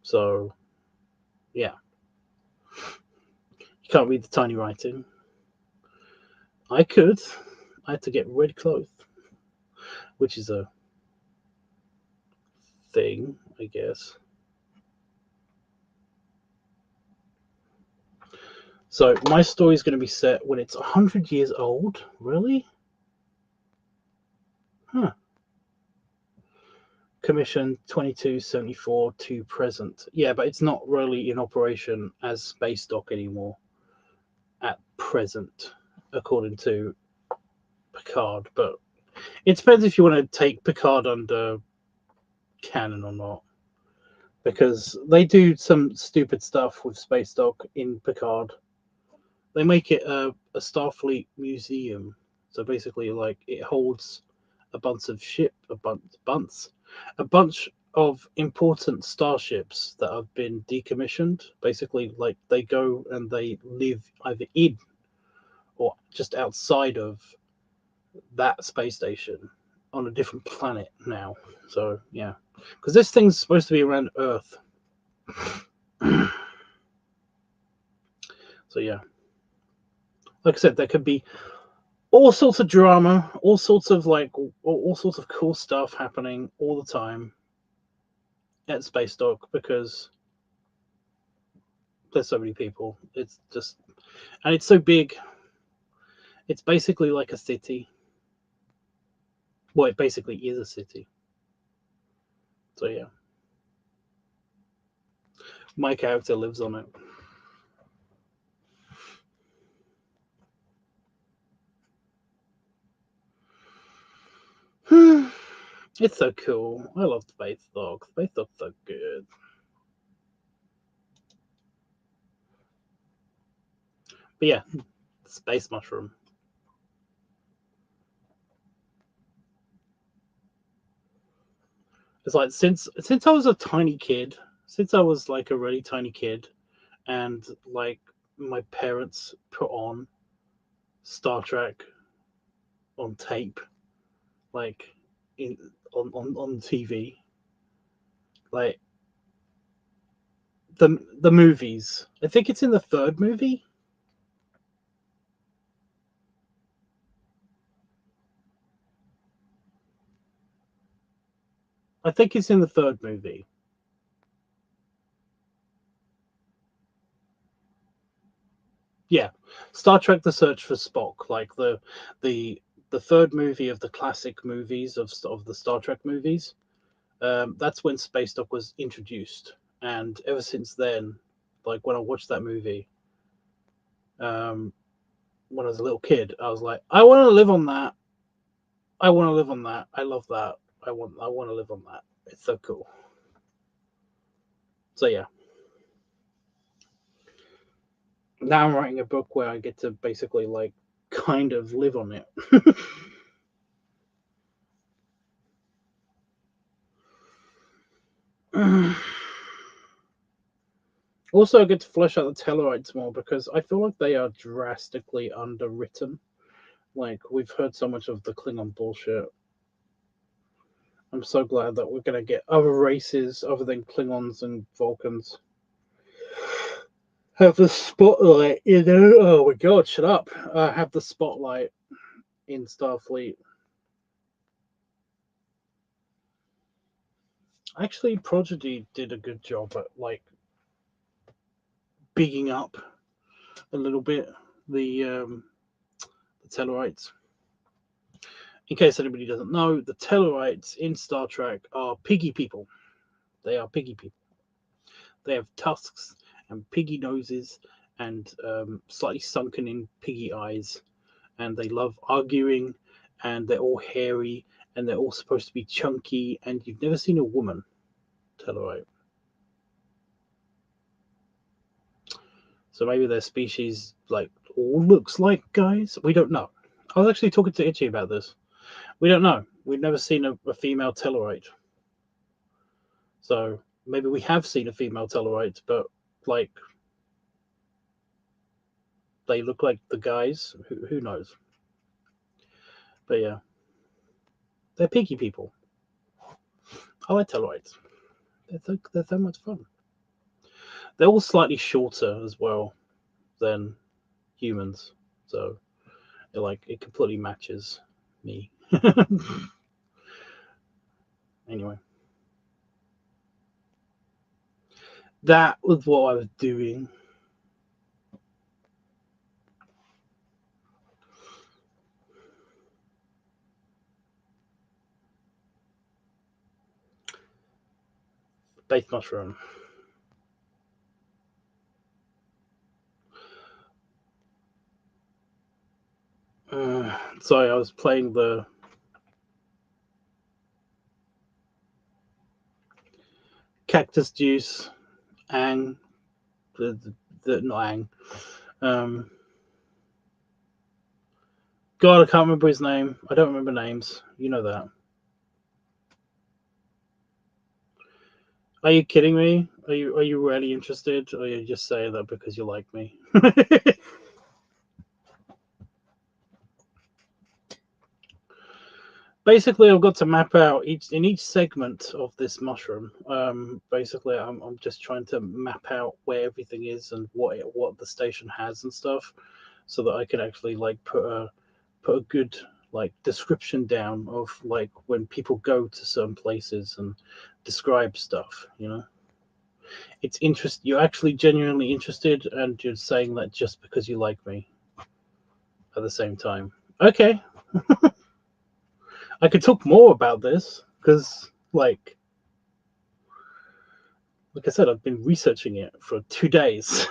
So yeah, you can't read the tiny writing. I could. I had to get red clothes, which is a thing, I guess. So my story is going to be set when it's 100 years old. Really? Huh. Commission 2274 to present. Yeah, but it's not really in operation as space dock anymore at present, according to Picard. But it depends if you want to take Picard under canon or not, because they do some stupid stuff with space dock in Picard. They make it a Starfleet museum. So basically, like it holds a bunch of a bunch of important starships that have been decommissioned. Basically, like they go and they live either in or just outside of that space station on a different planet now. So yeah, because this thing's supposed to be around Earth. So yeah, like I said, there could be all sorts of drama, all sorts of all sorts of cool stuff happening all the time at Space Dock because there's so many people. It's just, and it's so big. It's basically like a city. Well, it basically is a city. So yeah, my character lives on it. It's so cool. I love Space Dock. Space Dock's so good. But yeah, Space Mushroom. It's like since I was a tiny kid, since I was like a really tiny kid, and like my parents put on Star Trek on tape, like in on TV, like the movies. I think it's in the third movie. I think it's in the third movie. Yeah, Star Trek: The Search for Spock, like the the third movie of the classic movies of the Star Trek movies. That's when Space Dock was introduced, and ever since then, like when I watched that movie, um, when I was a little kid, I was like, I want to live on that. I want to live on that. I love that. I want to live on that. It's so cool. So yeah, now I'm writing a book where I get to basically like kind of live on it. Also, I get to flesh out the Tellarites more because I feel like they are drastically underwritten. Like we've heard so much of the Klingon bullshit. I'm so glad that we're gonna get other races other than Klingons and Vulcans have the spotlight. You know? Oh my god, shut up! Have the spotlight in Starfleet. Actually, Prodigy did a good job at like bigging up a little bit the Tellarites. In case anybody doesn't know, the Tellarites in Star Trek are piggy people. They are piggy people. They have tusks and piggy noses and slightly sunken in piggy eyes. And they love arguing and they're all hairy and they're all supposed to be chunky. And you've never seen a woman Tellarite. So maybe their species like all looks like guys. We don't know. I was actually talking to Itchy about this. We don't know. We've never seen a female Tellarite. So maybe we have seen a female Tellarite, but like they look like the guys. Who knows? But yeah, they're piggy people. I like Tellarites. They're so much fun. They're all slightly shorter as well than humans, so it completely matches me. Anyway, that was what I was doing. Space mushroom. Sorry, I was playing the cactus juice, Ang, the not Ang. God, I can't remember his name. I don't remember names. You know that. Are you kidding me? Are you really interested, or are you just saying that because you like me? Basically, I've got to map out each segment of this mushroom. Basically, I'm just trying to map out where everything is and what the station has and stuff, so that I can actually like put a good like description down of like when people go to certain places and describe stuff. It's interest. You're actually genuinely interested, and you're saying that just because you like me. At the same time, okay. I could talk more about this because, like I said, I've been researching it for 2 days.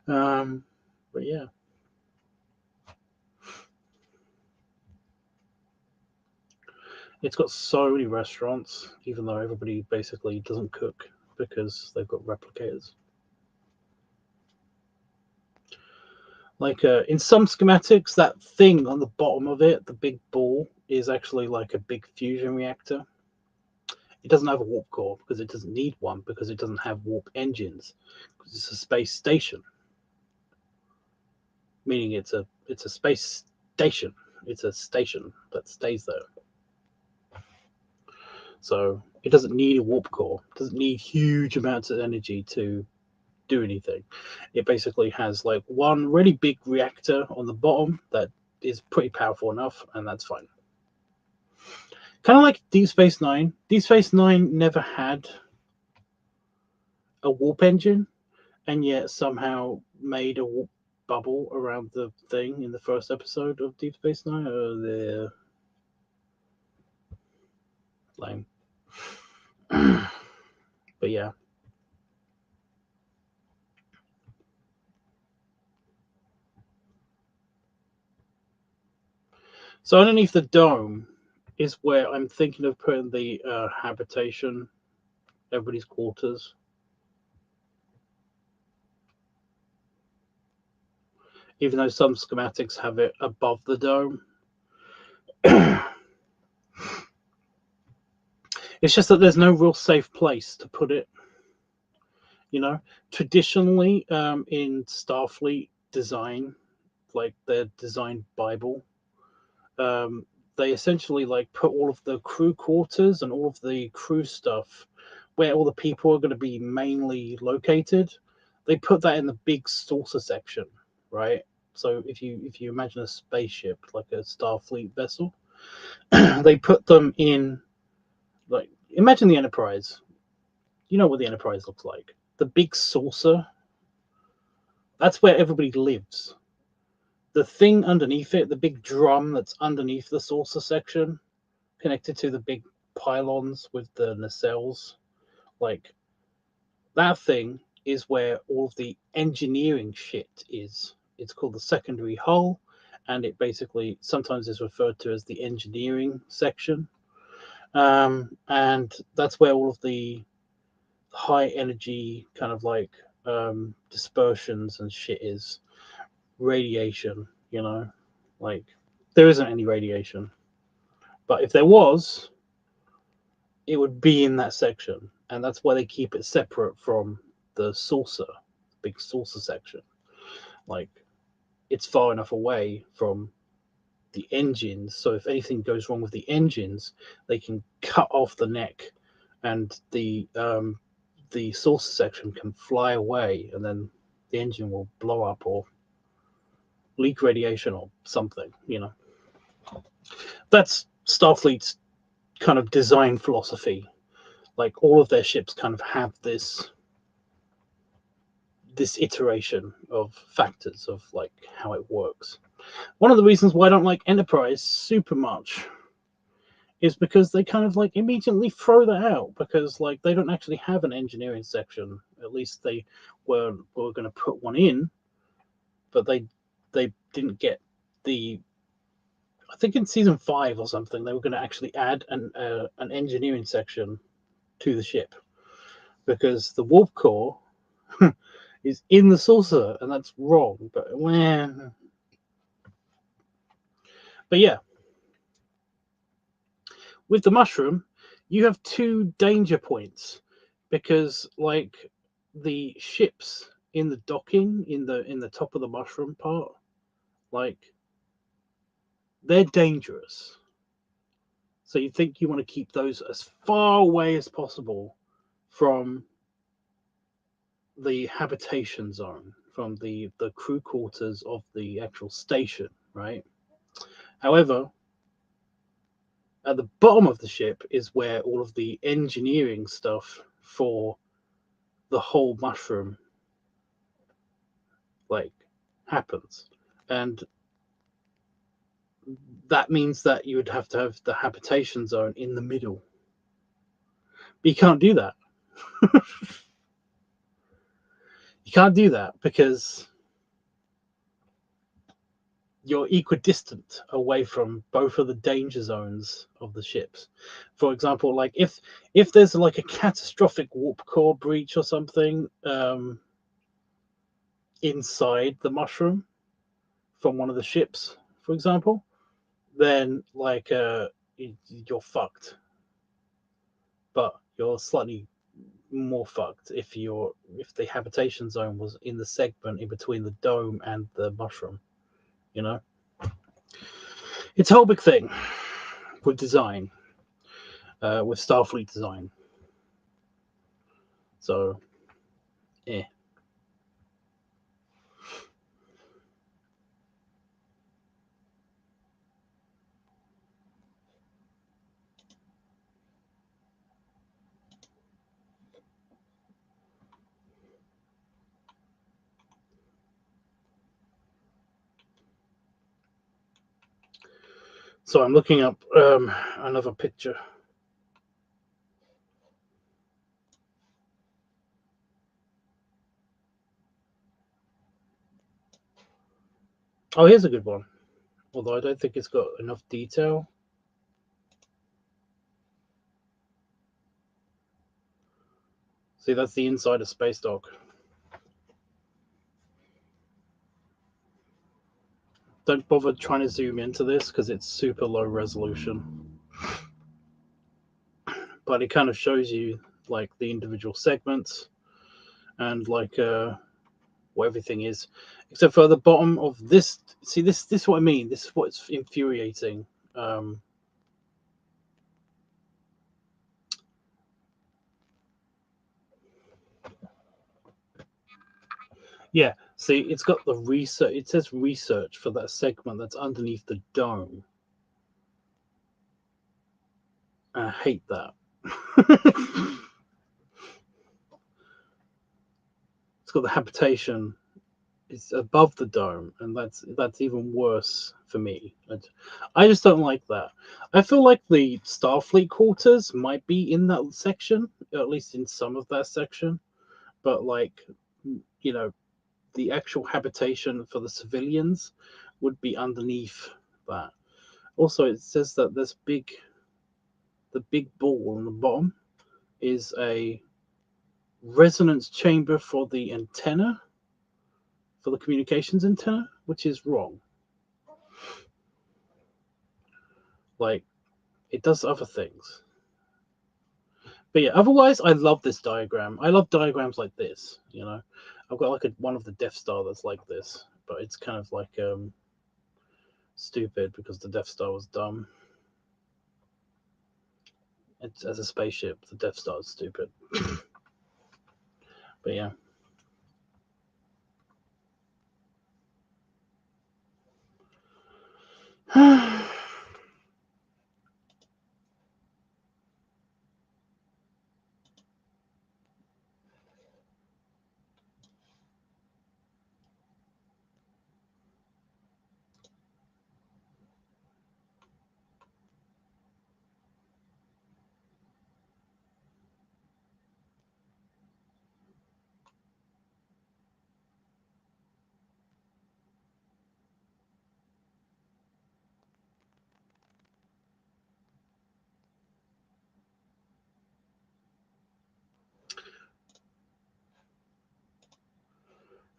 But yeah, it's got so many restaurants, even though everybody basically doesn't cook because they've got replicators. Like in some schematics, that thing on the bottom of it, the big ball, is actually like a big fusion reactor. It doesn't have a warp core because it doesn't need one because it doesn't have warp engines because it's a space station, meaning it's a space station. It's a station that stays there. So it doesn't need a warp core. It doesn't need huge amounts of energy to do anything. It basically has like one really big reactor on the bottom that is pretty powerful enough, and that's fine. Kind of like Deep Space Nine. Deep Space Nine never had a warp engine, and yet somehow made a warp bubble around the thing in the first episode of Deep Space Nine. Oh, they're lame. But yeah. So underneath the dome is where I'm thinking of putting the habitation, everybody's quarters. Even though some schematics have it above the dome. It's just that there's no real safe place to put it. Traditionally in Starfleet design, like their design Bible, they essentially like put all of the crew quarters and all of the crew stuff where all the people are going to be mainly located. They put that in the big saucer section, right? So if you imagine a spaceship like a Starfleet vessel, they put them in, like, imagine the Enterprise. You know what the Enterprise looks like. The big saucer, that's where everybody lives. The thing underneath it, the big drum that's underneath the saucer section, connected to the big pylons with the nacelles, like that thing is where all of the engineering shit is. It's called the secondary hull, and it basically sometimes is referred to as the engineering section. And that's where all of the high energy kind of like dispersions and shit is radiation, you know? Like, there isn't any radiation. But if there was, it would be in that section. And that's why they keep it separate from the saucer, big saucer section. Like, it's far enough away from the engines, so if anything goes wrong with the engines, they can cut off the neck, and the saucer section can fly away, and then the engine will blow up or leak radiation or something. You know, that's Starfleet's kind of design philosophy. Like, all of their ships kind of have this iteration of factors of like how it works. One of the reasons why I don't like Enterprise super much is because they kind of like immediately throw that out, because like they don't actually have an engineering section. At least they were going to put one in, but they didn't get the. I think in season 5 or something they were going to actually add an engineering section to the ship, because the warp core is in the saucer, and that's wrong. But yeah, with the mushroom, you have 2 danger points, because like the ships in the docking in the top of the mushroom part, like they're dangerous. So you think you want to keep those as far away as possible from the habitation zone, from the crew quarters of the actual station, right? However, at the bottom of the ship is where all of the engineering stuff for the whole mushroom like happens, and that means that you would have to have the habitation zone in the middle. But you can't do that. You can't do that because you're equidistant away from both of the danger zones of the ships. For example, like if there's like a catastrophic warp core breach or something inside the mushroom from one of the ships, for example, then like you're fucked. But you're slightly more fucked if the habitation zone was in the segment in between the dome and the mushroom. You know, it's a whole big thing with design, with Starfleet design. So, yeah. So I'm looking up another picture. Oh, here's a good one. Although I don't think it's got enough detail. See, that's the inside of Space Dock. Don't bother trying to zoom into this because it's super low resolution. But it kind of shows you like the individual segments and like what everything is, except for the bottom of this. See, this is what I mean. This is what's infuriating. Yeah, see, it's got the research. It says research for that segment that's underneath the dome. I hate that. It's got the habitation. It's above the dome, and that's even worse for me. I just don't like that. I feel like the Starfleet quarters might be in that section, at least in some of that section, but like, you know, the actual habitation for the civilians would be underneath that. Also, it says that the big ball on the bottom is a resonance chamber for the antenna, for the communications antenna, which is wrong. Like, it does other things. But yeah, otherwise, I love this diagram. I love diagrams like this, you know. I've got like one of the Death Star that's like this, but it's kind of like stupid because the Death Star was dumb. It's, as a spaceship, the Death Star is stupid. But yeah.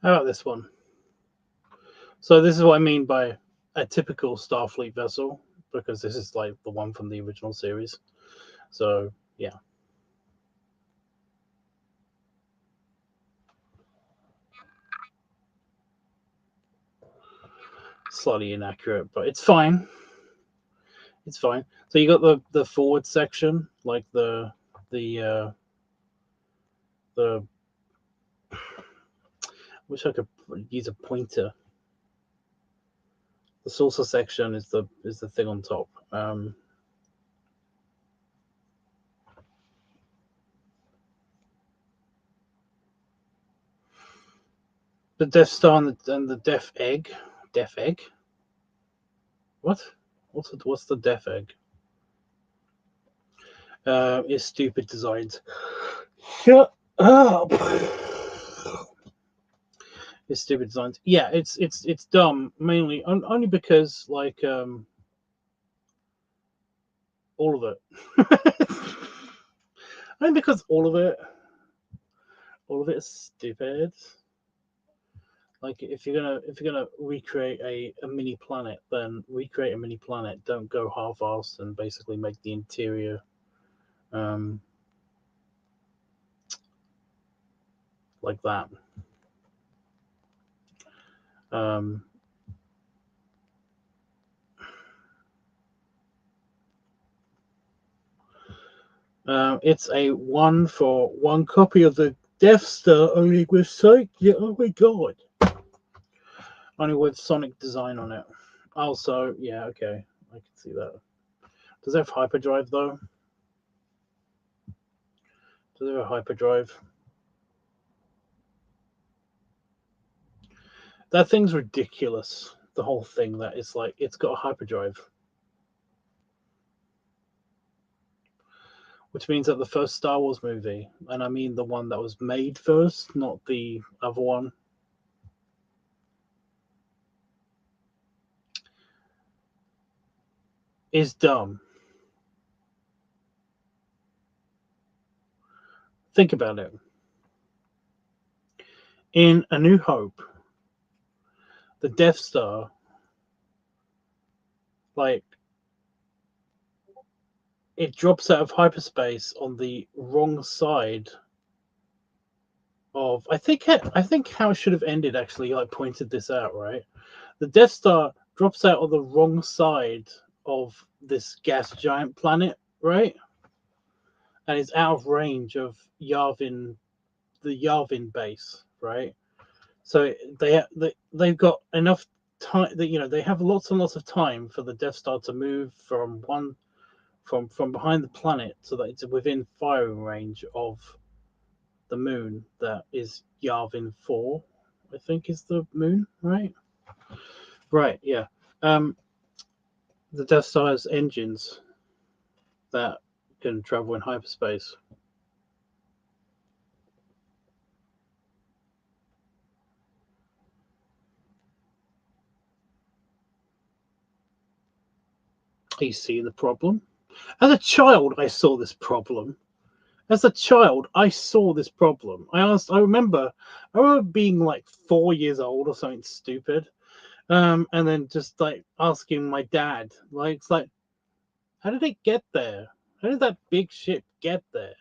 How about this one? So this is what I mean by a typical Starfleet vessel, because this is like the one from the original series. So yeah. Slightly inaccurate, but it's fine. It's fine. So you got the forward section, like the wish I could use a pointer. The saucer section is the thing on top. The Death Star and the Death Egg. Death Egg? What? What's the Death Egg? Is stupid designs. Shut up. It's stupid designs. Yeah, it's dumb mainly only because like all of it. Only because all of it is stupid. Like if you're gonna recreate a mini planet, then recreate a mini planet. Don't go half-assed and basically make the interior like that. It's a 1-for-1 copy of the Death Star, only with Sonic. Yeah, oh my god! Only with Sonic design on it. Also, yeah, okay, I can see that. Does it have hyperdrive though? Does it have a hyperdrive? That thing's ridiculous. The whole thing that it's like it's got a hyperdrive. Which means that the first Star Wars movie, and I mean the one that was made first, not the other one, is dumb. Think about it. In A New Hope, the Death Star, like, it drops out of hyperspace on the wrong side of. I think how it should have ended actually like pointed this out, right? The Death Star drops out on the wrong side of this gas giant planet, right? And it's out of range of Yavin, the Yavin base, right? So they've got enough time that they have lots and lots of time for the Death Star to move from behind the planet so that it's within firing range of the moon that is Yavin 4, I think is the moon, right? Right, yeah. The Death Star has engines that can travel in hyperspace. You see the problem? As a child, I saw this problem, As a child, I saw this problem. I remember being like 4 years old or something stupid. And then just like asking my dad, like, it's like, how did it get there? How did that big ship get there?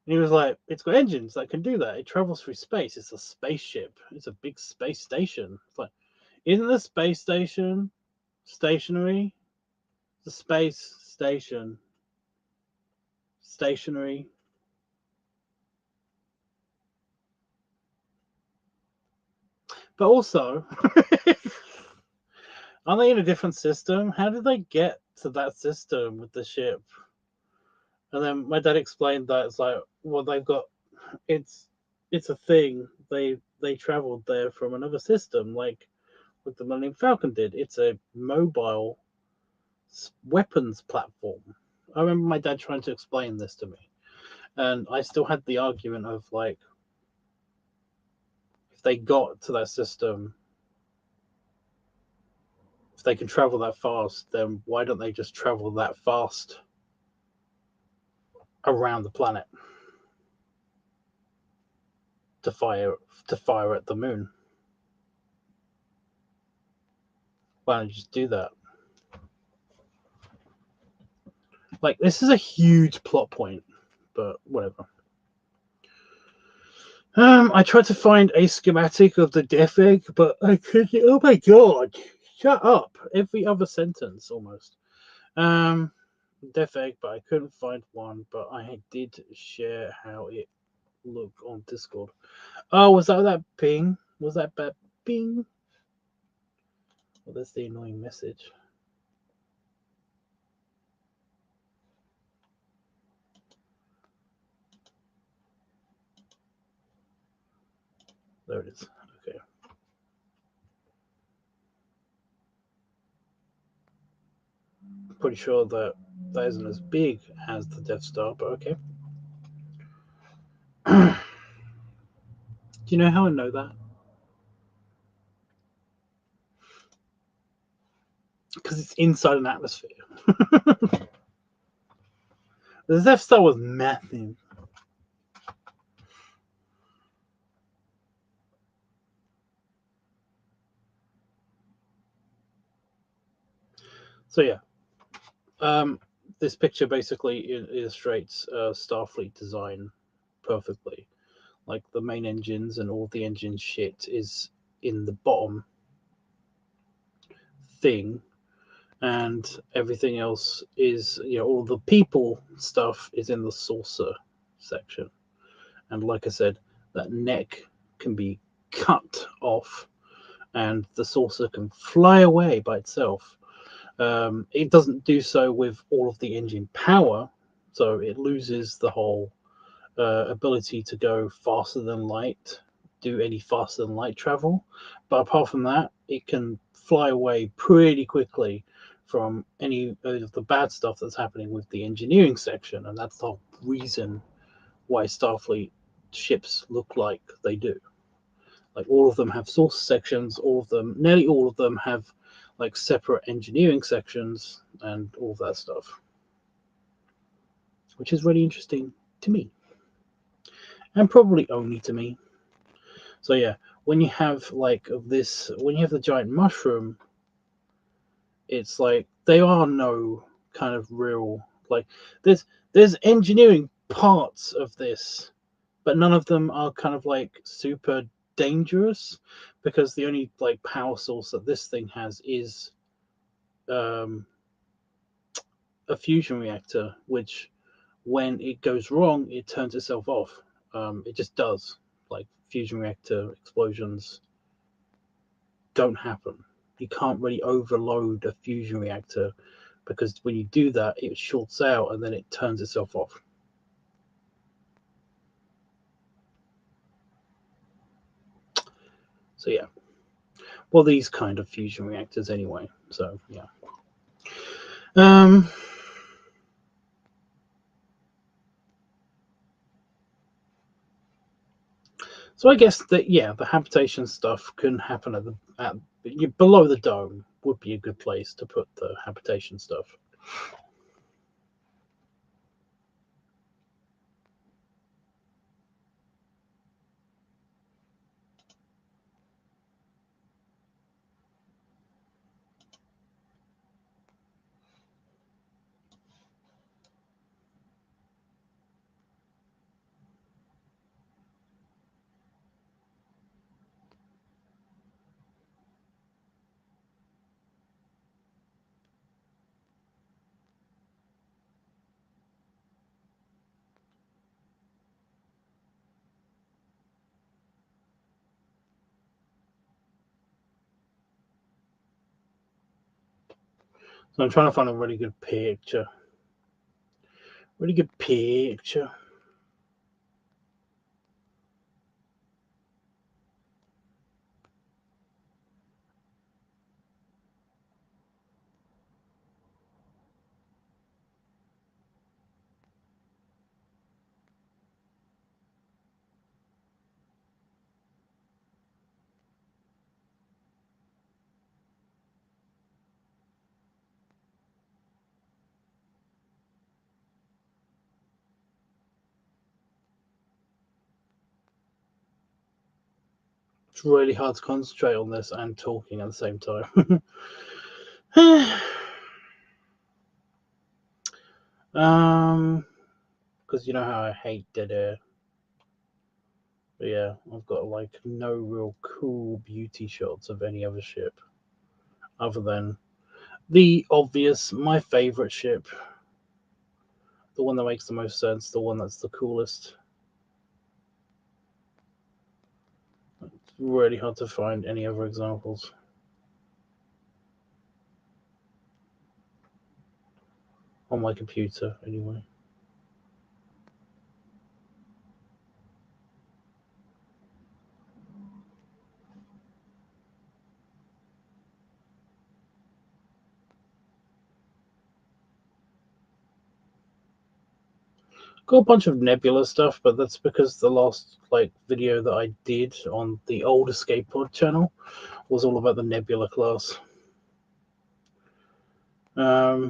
And he was like, it's got engines that can do that. It travels through space. It's a spaceship. It's a big space station. It's like, isn't the space station stationary? The space station stationary. But also, aren't they in a different system? How did they get to that system with the ship? And then my dad explained that it's like, well, they've got it's it's a thing. They traveled there from another system, like what the Millennium Falcon did. It's a mobile weapons platform. I remember my dad trying to explain this to me, and I still had the argument of like, if they got to that system, if they can travel that fast, then why don't they just travel that fast around the planet to fire at the moon? Why don't you just do that? Like, this is a huge plot point, but whatever. I tried to find a schematic of the death egg, but I couldn't. Oh my god! Shut up! Every other sentence, almost. Death egg, but I couldn't find one. But I did share how it looked on Discord. Oh, was that ping? Was that bad ping? Well, that's the annoying message. There it is. Okay. Pretty sure that isn't as big as the Death Star, but okay. Do you know how I know that? Because it's inside an atmosphere. The Death Star was massive. So yeah, this picture basically illustrates Starfleet design perfectly. Like, the main engines and all the engine shit is in the bottom thing, and everything else is, all the people stuff is in the saucer section. And like I said, that neck can be cut off, and the saucer can fly away by itself. It doesn't do so with all of the engine power, so it loses the whole ability to go faster than light, do any faster than light travel. But apart from that, it can fly away pretty quickly from any of the bad stuff that's happening with the engineering section, and that's the whole reason why Starfleet ships look like they do. Like, all of them have source sections, nearly all of them have like separate engineering sections and all of that stuff, which is really interesting to me, and probably only to me. So yeah, when you have when you have the giant mushroom, it's like there are no kind of real, like, there's engineering parts of this, but none of them are kind of like super dangerous, because the only like power source that this thing has is um, a fusion reactor, which when it goes wrong, it turns itself off. It just does. Like, fusion reactor explosions don't happen. You can't really overload a fusion reactor, because when you do that, it shorts out and then it turns itself off. So yeah, well, these kind of fusion reactors anyway. So yeah. So I guess that, yeah, the habitation stuff can happen at below the dome would be a good place to put the habitation stuff. So I'm trying to find a really good picture. Really good picture. It's really hard to concentrate on this and talking at the same time. Because you know how I hate dead air. But yeah, I've got like no real cool beauty shots of any other ship other than the obvious, my favorite ship, the one that makes the most sense, the one that's the coolest. It's really hard to find any other examples on my computer anyway. Got a bunch of nebula stuff, but that's because the last video that I did on the old Escape Pod channel was all about the nebula class. Yeah,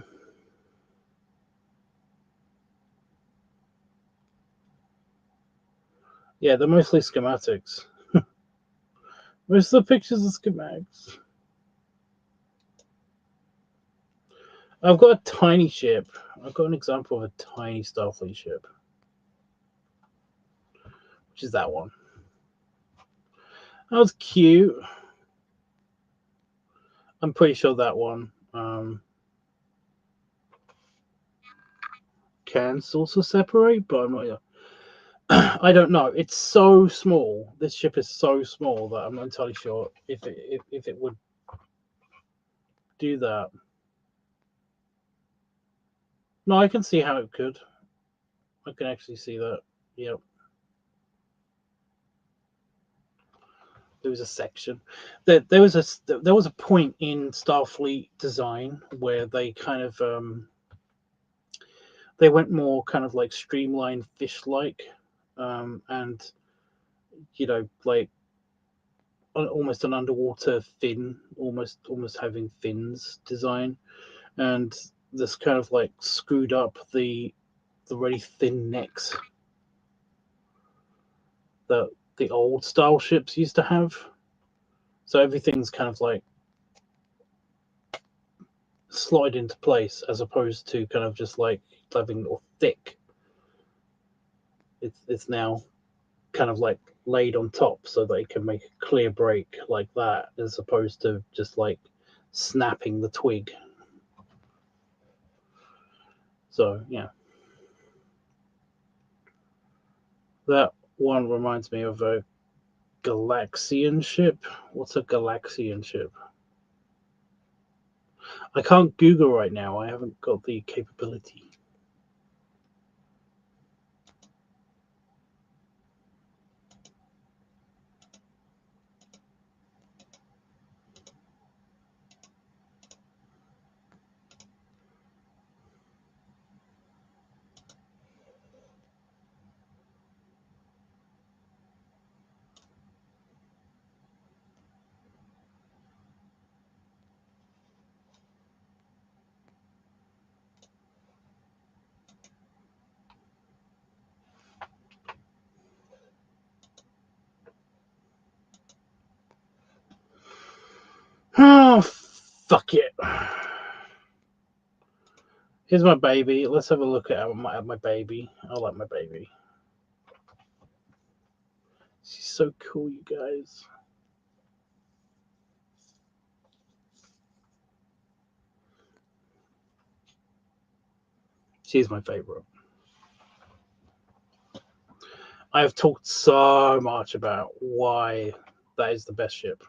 they're mostly schematics. Most of the pictures are schematics. I've got a tiny ship. I've got an example of a tiny Starfleet ship, which is that one. That was cute. I'm pretty sure that one can also separate, but I'm not. I don't know. It's so small. This ship is so small that I'm not entirely sure if it would do that. No, I can see how it could. I can actually see that. Yep. There was a section. There was a point in Starfleet design where they kind of they went more kind of like streamlined fish-like, and like almost an underwater fin, almost having fins design, and this kind of like screwed up the really thin necks that the old style ships used to have. So everything's kind of like slide into place as opposed to kind of just like having or thick. It's now kind of like laid on top so that it can make a clear break like that, as opposed to just like snapping the twig. So yeah, that one reminds me of a Galaxian ship. What's a Galaxian ship? I can't Google right now. I haven't got the capability. Oh, fuck it. Here's my baby. Let's have a look at my baby. I like my baby. She's so cool, you guys. She's my favorite. I have talked so much about why that is the best ship.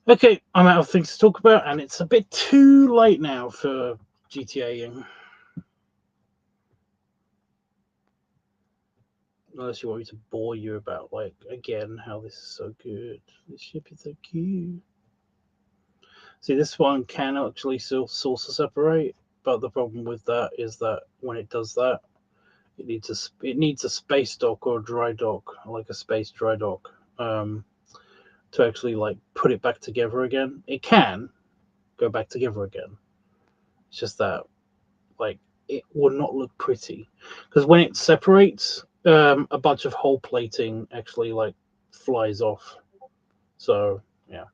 Okay, I'm out of things to talk about, and it's a bit too late now for GTA-ing. Unless you want me to bore you about, like, again, how this is so good. This ship is so cute. See, this one can actually still saucer separate, but the problem with that is that when it does that, it needs a space dock or a dry dock, like a space dry dock, to actually like put it back together again. It can go back together again. It's just that like it would not look pretty because when it separates, a bunch of hull plating actually like flies off. So yeah,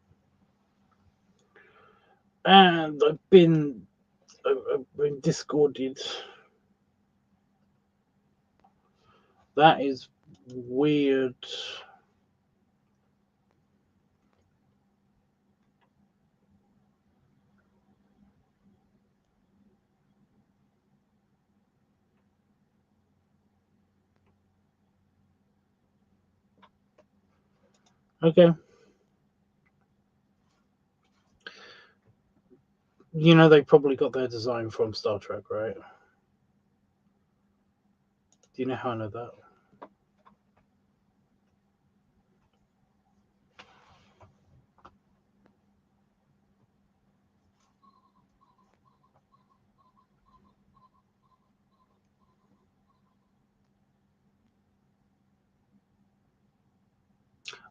and I've been discorded. That is weird. Okay. You know, they probably got their design from Star Trek, right? Do you know how I know that?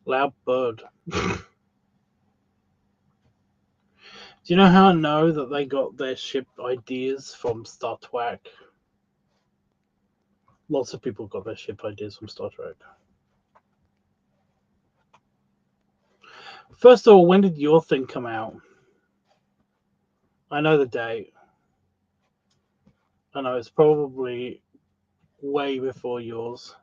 Loud bird. Do you know how I know that they got their ship ideas from Star Trek? Lots of people got their ship ideas from Star Trek. First of all, when did your thing come out? I know the date. I know it's probably way before yours.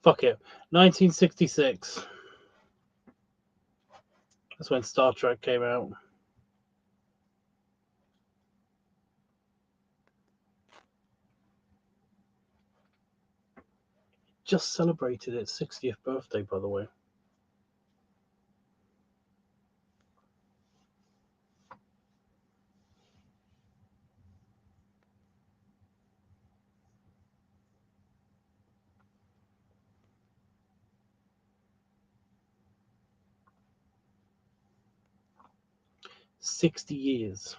Fuck it. 1966. That's when Star Trek came out. Just celebrated its 60th birthday, by the way. $60 years.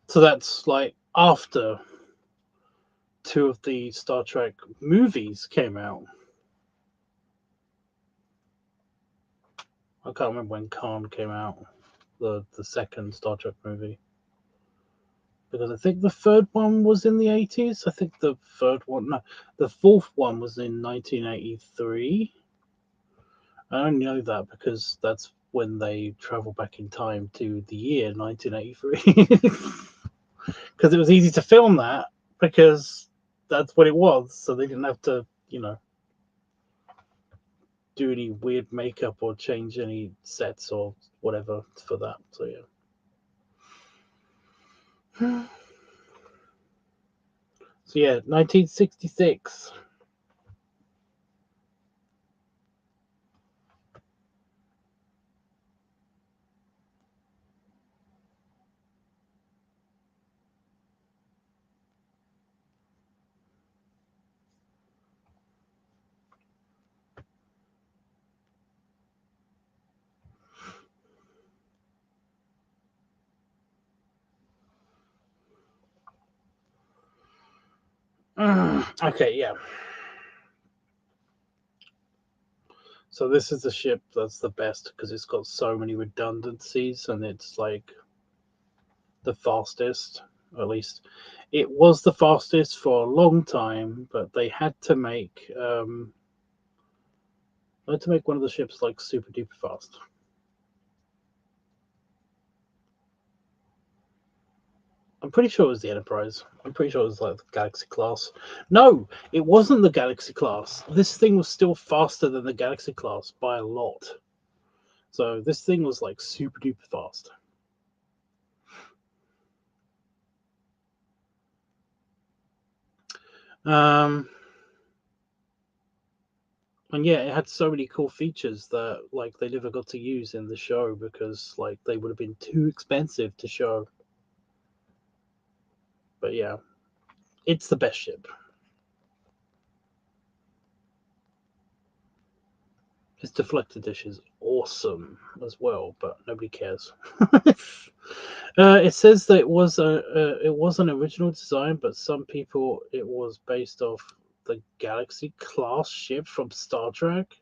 So that's like after two of the Star Trek movies came out. I can't remember when Khan came out, the second Star Trek movie. Because I think the third one was in the 80s. I think the third one, no, the fourth one was in 1983. I only know that because that's when they travel back in time to the year 1983. Because it was easy to film that because that's what it was. So they didn't have to, do any weird makeup or change any sets or whatever for that. So yeah. So yeah, 1966. Okay, yeah. So this is the ship that's the best because it's got so many redundancies and it's like the fastest. Or at least it was the fastest for a long time, but they had to make one of the ships like super duper fast. I'm pretty sure it was the Enterprise. I'm pretty sure it was like the Galaxy class. No, it wasn't the Galaxy class. This thing was still faster than the Galaxy class by a lot. So this thing was like super duper fast. And yeah, it had so many cool features that like they never got to use in the show because like they would have been too expensive to show. But yeah, it's the best ship. His deflector dish is awesome as well, but nobody cares. It says that it was an original design, but some people it was based off the Galaxy class ship from Star Trek.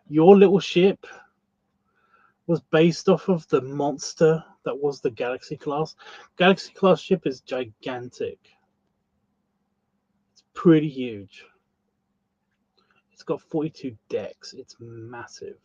Your little ship was based off of the monster that was the Galaxy class. Galaxy class ship is gigantic. It's pretty huge. It's got 42 decks. It's massive.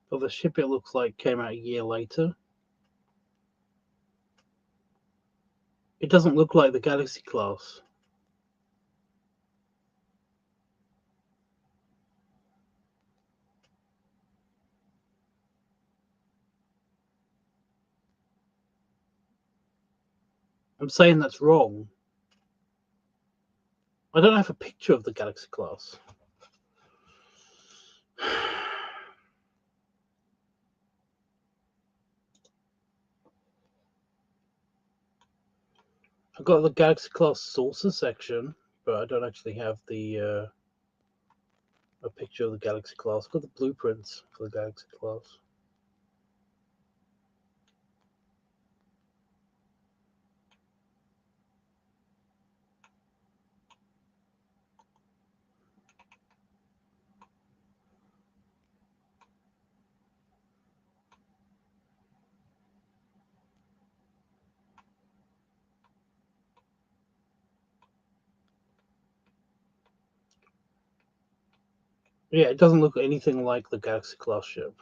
But the ship it looks like came out a year later. It doesn't look like the Galaxy class. I'm saying that's wrong. I don't have a picture of the Galaxy class. I've got the Galaxy class saucer section, but I don't actually have the a picture of the Galaxy class. I've got the blueprints for the Galaxy class. Yeah, it doesn't look anything like the Galaxy class ship.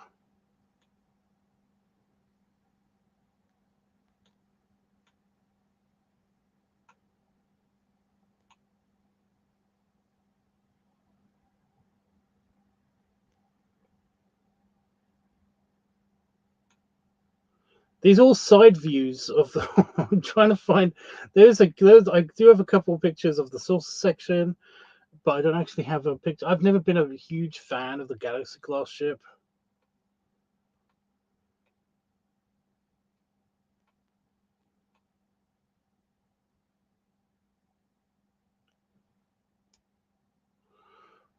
These all side views of the. I'm trying to find. I do have a couple of pictures of the saucer section, but I don't actually have a picture. I've never been a huge fan of the Galaxy class ship.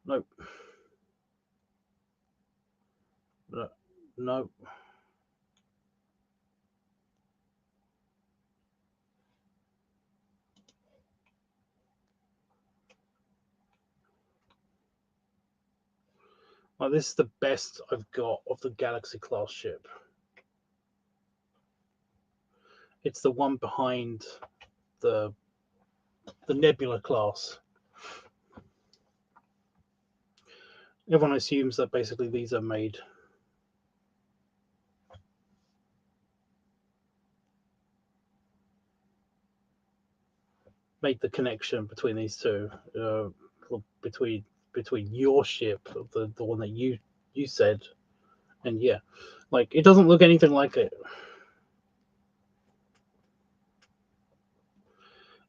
Nope. No. Nope. Like, this is the best I've got of the Galaxy class ship. It's the one behind the Nebula class. Everyone assumes that basically these are made the connection between these two, between your ship, the one that you said, And yeah, like it doesn't look anything like it.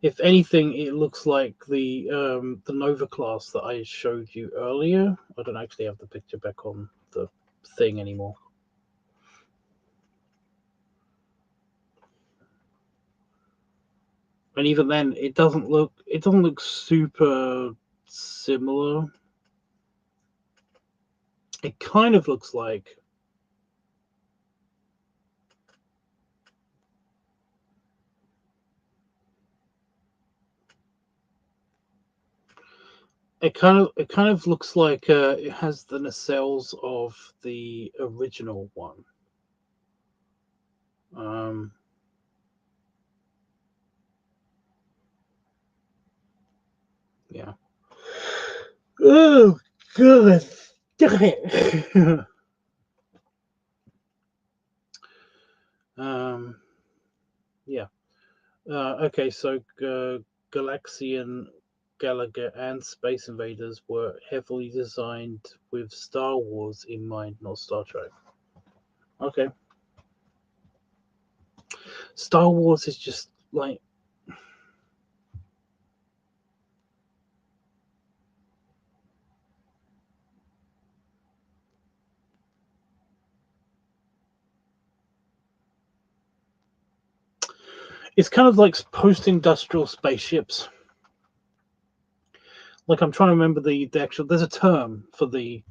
If anything, it looks like the Nova class that I showed you earlier. I don't actually have the picture back on the thing anymore. And even then, it doesn't look super similar. It kind of looks like it kind of looks like it has the nacelles of the original one. Yeah. Oh god, damn it. Yeah. Okay, so Galaxian Galaga and Space Invaders were heavily designed with Star Wars in mind, not Star Trek. Okay. Star Wars is just like it's kind of like post-industrial spaceships. Like I'm trying to remember the actual. There's a term for the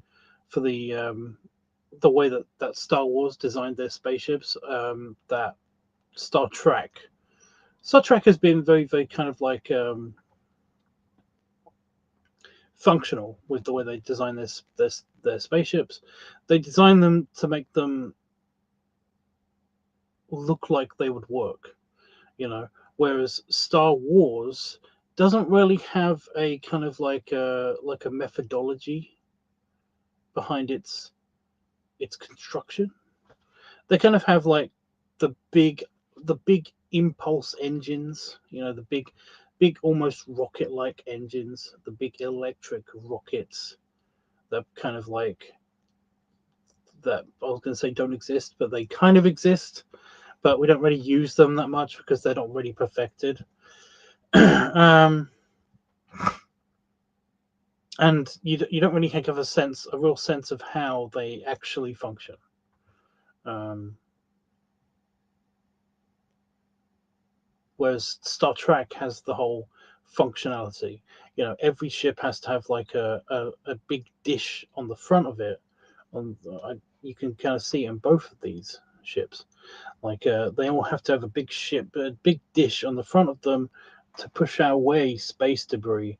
way that Star Wars designed their spaceships. That Star Trek. Star Trek has been very kind of like functional with the way they design their spaceships. They design them to make them look like they would work, you know. Whereas Star Wars doesn't really have a kind of like a methodology behind its construction. They kind of have like the big impulse engines, you know, the big almost rocket like engines, the big electric rockets that kind of like that I was going to say don't exist, but they kind of exist, but we don't really use them that much because they're not really perfected. um, and you don't really have a real sense of how they actually function. Um, Whereas Star Trek has the whole functionality. You know, every ship has to have like a big dish on the front of it. You can kind of see in both of these ships. Like they all have to have a big dish on the front of them to push away space debris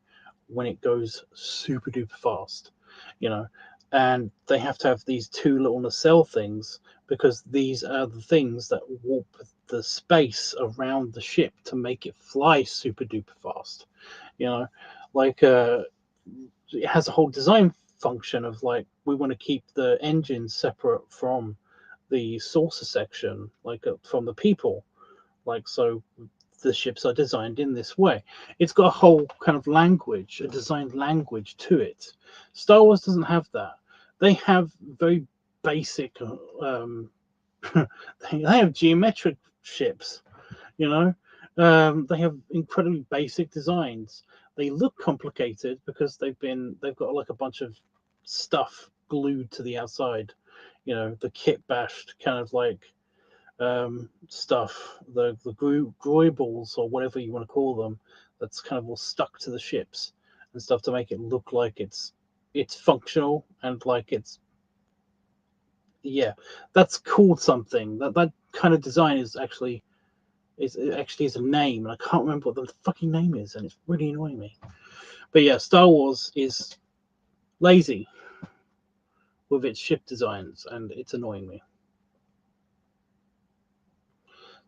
when it goes super duper fast, you know. And they have to have these two little nacelle things because these are the things that warp the space around the ship to make it fly super duper fast, you know. Like it has a whole design function of like we want to keep the engine separate from the saucer section, like from the people, like so the ships are designed in this way. It's got a whole kind of language, a designed language to it. Star Wars doesn't have that. They have very basic they have geometric ships, you know. They have incredibly basic designs. They look complicated because they've got like a bunch of stuff glued to the outside, you know, the kit bashed kind of like stuff, the groibles or whatever you want to call them, that's kind of all stuck to the ships and stuff to make it look like it's functional and like it's yeah, that's called something. That kind of design is a name, and I can't remember what the fucking name is, and it's really annoying me. But yeah, Star Wars is lazy with its ship designs, and it's annoying me.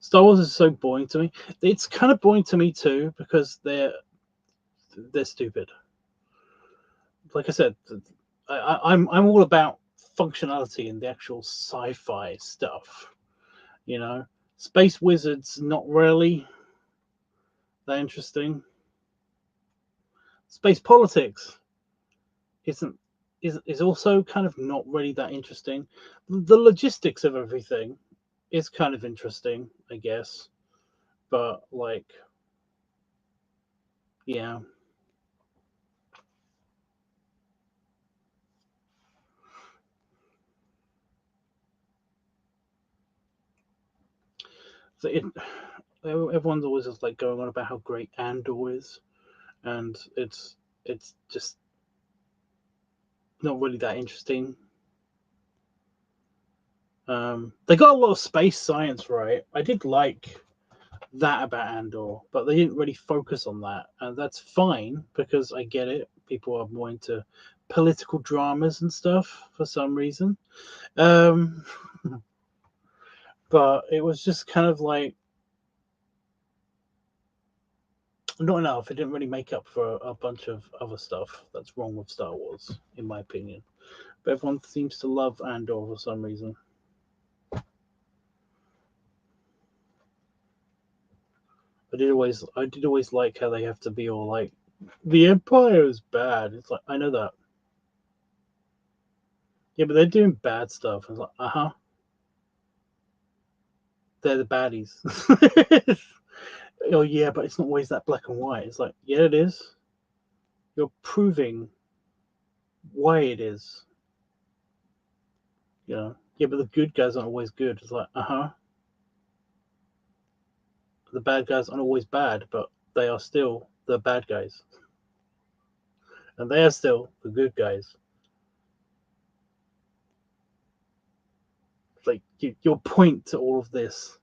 Star Wars is so boring to me. It's kind of boring to me too because they're stupid. Like I said, I'm all about functionality and the actual sci-fi stuff. You know, space wizards not really that interesting. Space politics isn't. is also kind of not really that interesting. The logistics of everything is kind of interesting, I guess, but like, yeah. So everyone's always just like going on about how great Andor is, and it's just not really that interesting. They got a lot of space science right. I did like that about Andor, but they didn't really focus on that, and that's fine because I get it. People are more into political dramas and stuff for some reason. Um, but it was just kind of like not enough. It didn't really make up for a bunch of other stuff that's wrong with Star Wars, in my opinion. But everyone seems to love Andor for some reason. I did always like how they have to be all like, the Empire is bad. It's like I know that, yeah, but they're doing bad stuff. It's like, they're the baddies. Oh yeah, but it's not always that black and white. It's like, yeah, it is. You're proving why it is. Yeah, but the good guys aren't always good. It's like, the bad guys aren't always bad, but they are still the bad guys, and they are still the good guys. Like your point to all of this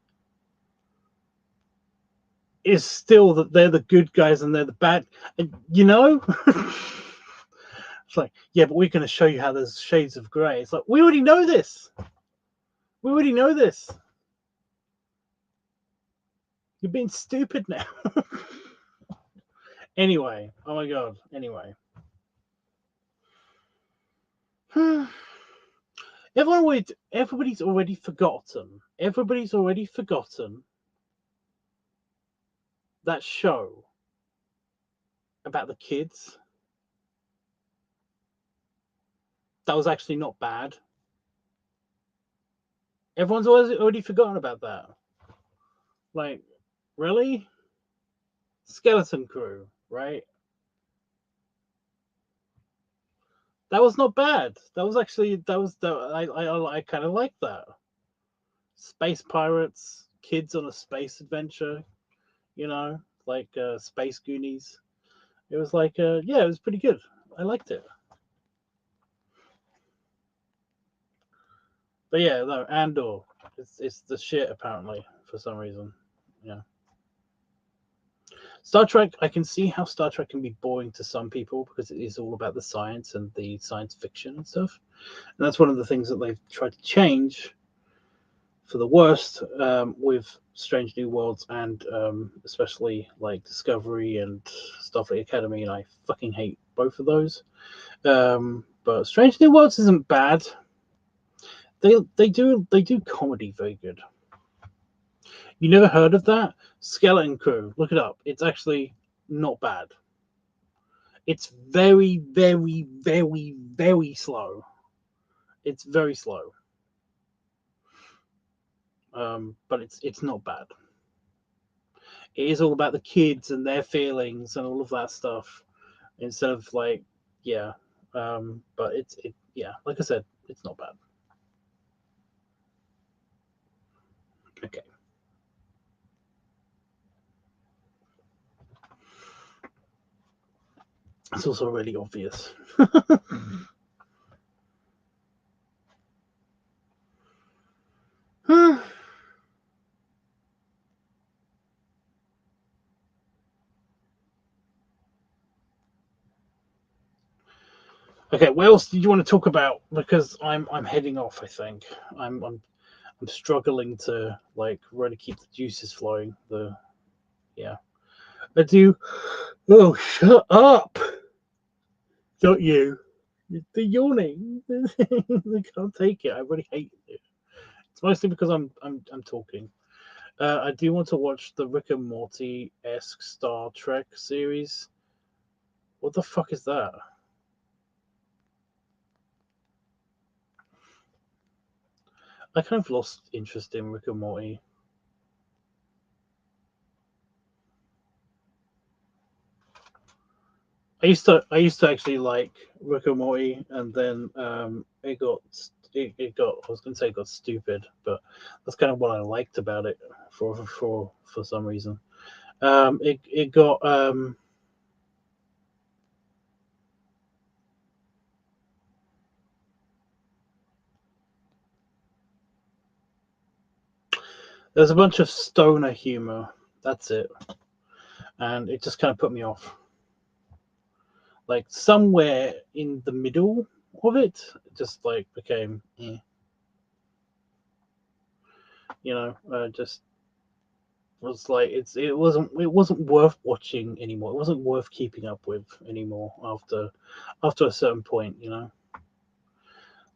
is still that they're the good guys and they're the bad. And, it's like, yeah, but we're going to show you how there's shades of grey. It's like, we already know this. We already know this. You're being stupid now. Anyway, oh my god. Anyway, everybody's already forgotten. Everybody's already forgotten that show about the kids. That was actually not bad. Everyone's already forgotten about that. Like, really? Skeleton Crew, right? That was not bad. I kind of like that. Space pirates, kids on a space adventure, like Space Goonies. It was like, yeah, it was pretty good. I liked it. But yeah, no, Andor, it's the shit apparently for some reason. Yeah. Star Trek, I can see how Star Trek can be boring to some people because it is all about the science and the science fiction and stuff. And that's one of the things that they've tried to change for the worst with Strange New Worlds and especially like Discovery and Starfleet Academy. And I fucking hate both of those. But Strange New Worlds isn't bad. They do comedy very good. You never heard of that? Skeleton Crew. Look it up. It's actually not bad. It's very, very, very, very slow. It's very slow. But it's not bad. It is all about the kids and their feelings and all of that stuff instead of like, yeah. But yeah, like I said, it's not bad. Okay. It's also really obvious. Okay, what else did you want to talk about? Because I'm heading off. I think I'm struggling to like really keep the juices flowing. Yeah, I do. Oh, shut up! Don't you? The yawning. I can't take it. I really hate it. It's mostly because I'm talking. I do want to watch the Rick and Morty esque Star Trek series. What the fuck is that? I kind of lost interest in Rick and Morty. I used to actually like Rick and Morty, and then it got I was gonna say it got stupid, but that's kind of what I liked about it for some reason. It got there's a bunch of stoner humor. That's it, and it just kind of put me off. Like somewhere in the middle of it, just like became, just was like it wasn't worth watching anymore. It wasn't worth keeping up with anymore after a certain point.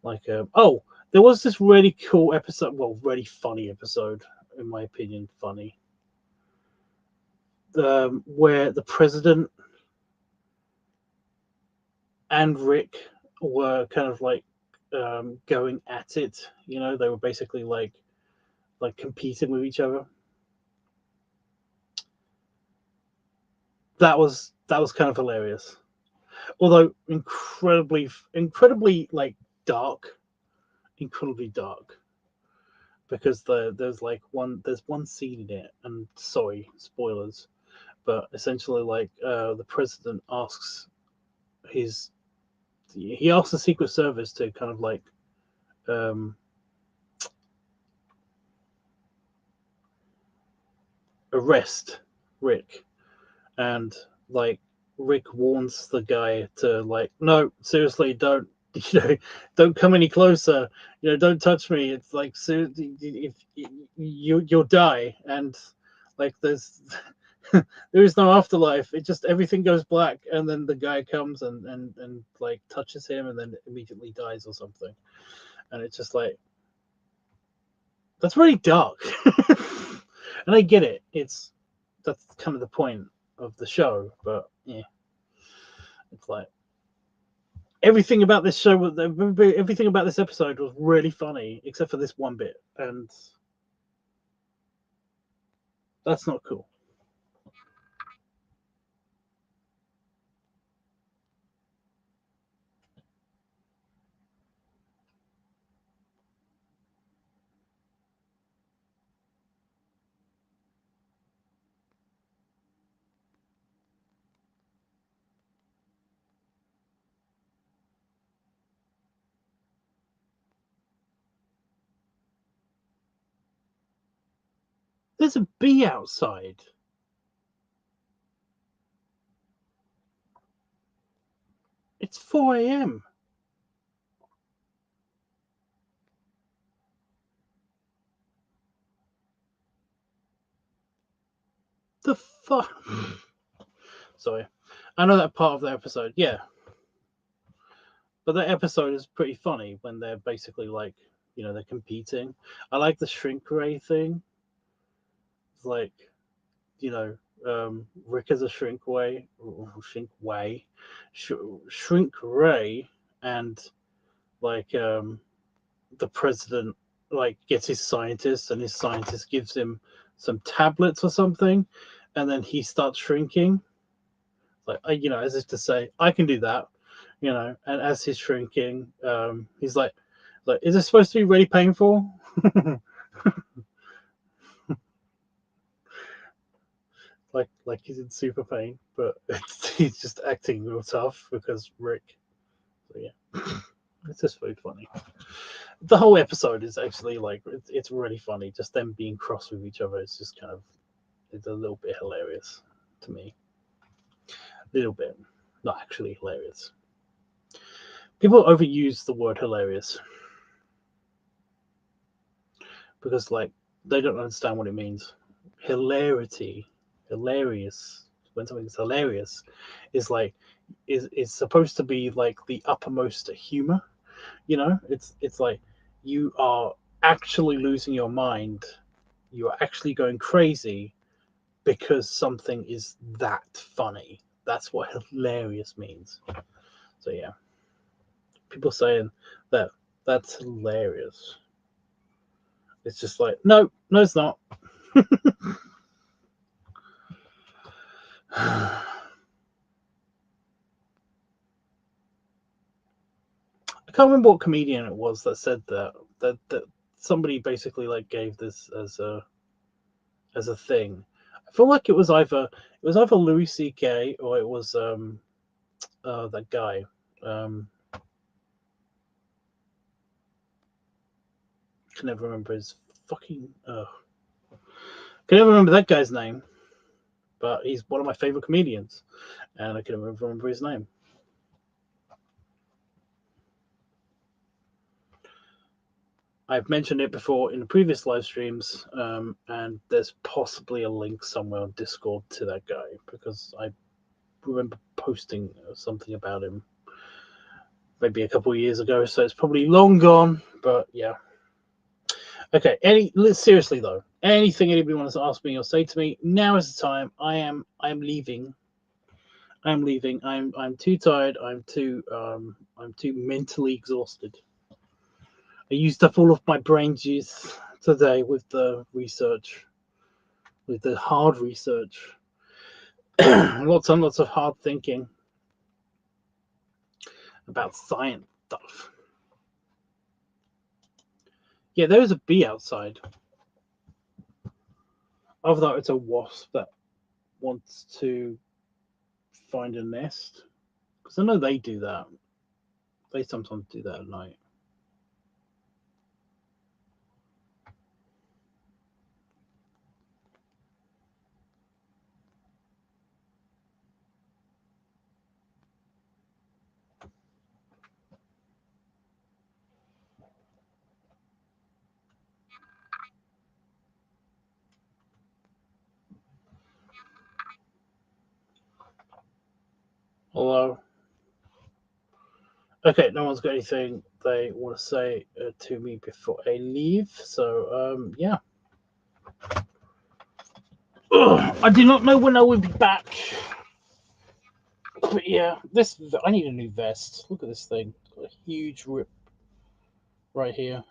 Like oh, there was this really cool episode, well, really funny episode, in my opinion, funny, where the president and Rick were kind of like going at it. They were basically like competing with each other. That was kind of hilarious, although incredibly like dark, incredibly dark, because there's one scene in it, and sorry, spoilers, but essentially like the president his asks the Secret Service to kind of like um, arrest Rick, and like Rick warns the guy to like, no, seriously, don't don't come any closer. Don't touch me. It's like, if you'll die, and like there is no afterlife. It just everything goes black, and then the guy comes and like touches him, and then immediately dies or something. And it's just like that's really dark, and I get it. That's kind of the point of the show, but yeah, it's like everything about this show was everything about this episode was really funny, except for this one bit, and that's not cool. There's a bee outside. It's 4 a.m. The fuck? Sorry. I know that part of the episode, yeah. But that episode is pretty funny when they're basically like, they're competing. I like the shrink ray thing. It's like, Rick is a shrink ray, and like the president like gets his scientist, and his scientist gives him some tablets or something, and then he starts shrinking, like as if to say, I can do that, and as he's shrinking, he's like, is this supposed to be really painful? like he's in super pain, but he's just acting real tough because Rick. So yeah, it's just very funny. The whole episode is actually like it's really funny. Just them being cross with each other. It's just kind of it's a little bit hilarious to me. A little bit, not actually hilarious. People overuse the word hilarious because like they don't understand what it means. Hilarity, hilarious. When something's hilarious, is like is supposed to be like the uppermost humor. It's like you are actually losing your mind. You are actually going crazy because something is that funny. That's what hilarious means. So yeah, people saying that's hilarious. It's just like, no, it's not. I can't remember what comedian it was that said that somebody basically like gave this as a thing. I feel like it was either Louis C.K. or it was that guy. Can never remember his fucking. Can never remember that guy's name, but he's one of my favorite comedians, and I can never remember his name. I've mentioned it before in the previous live streams, and there's possibly a link somewhere on Discord to that guy because I remember posting something about him maybe a couple of years ago, so it's probably long gone, but yeah. Okay, seriously though, anything anybody wants to ask me or say to me, now is the time. I'm leaving. I'm too tired. I'm too mentally exhausted. I used up all of my brain juice today with the research, with the hard research. Lots and lots of hard thinking about science stuff. Yeah, there is a bee outside. Although it's a wasp that wants to find a nest. Because I know they do that. They sometimes do that at night. Hello. Okay, no one's got anything they want to say to me before I leave. So, yeah. Ugh, I do not know when I will be back. But yeah, I need a new vest. Look at this thing. It's got a huge rip right here.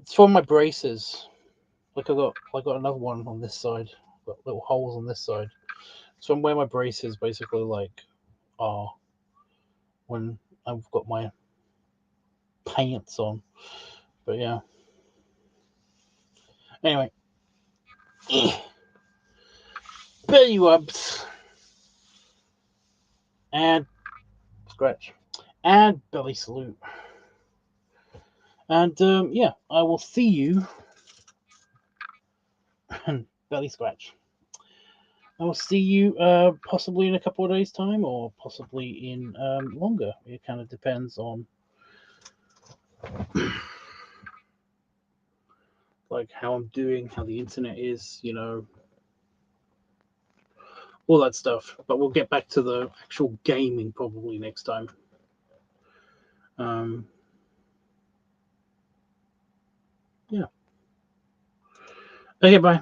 It's for my braces. Like I got another one on this side. Got little holes on this side. It's from where my braces basically like are when I've got my pants on. But yeah. Anyway. Belly rubs. And scratch. And belly salute. And yeah, I will see you. Belly scratch. I will see you possibly in a couple of days' time, or possibly in longer. It kind of depends on like how I'm doing, how the internet is, all that stuff. But we'll get back to the actual gaming probably next time. Yeah. Okay, bye.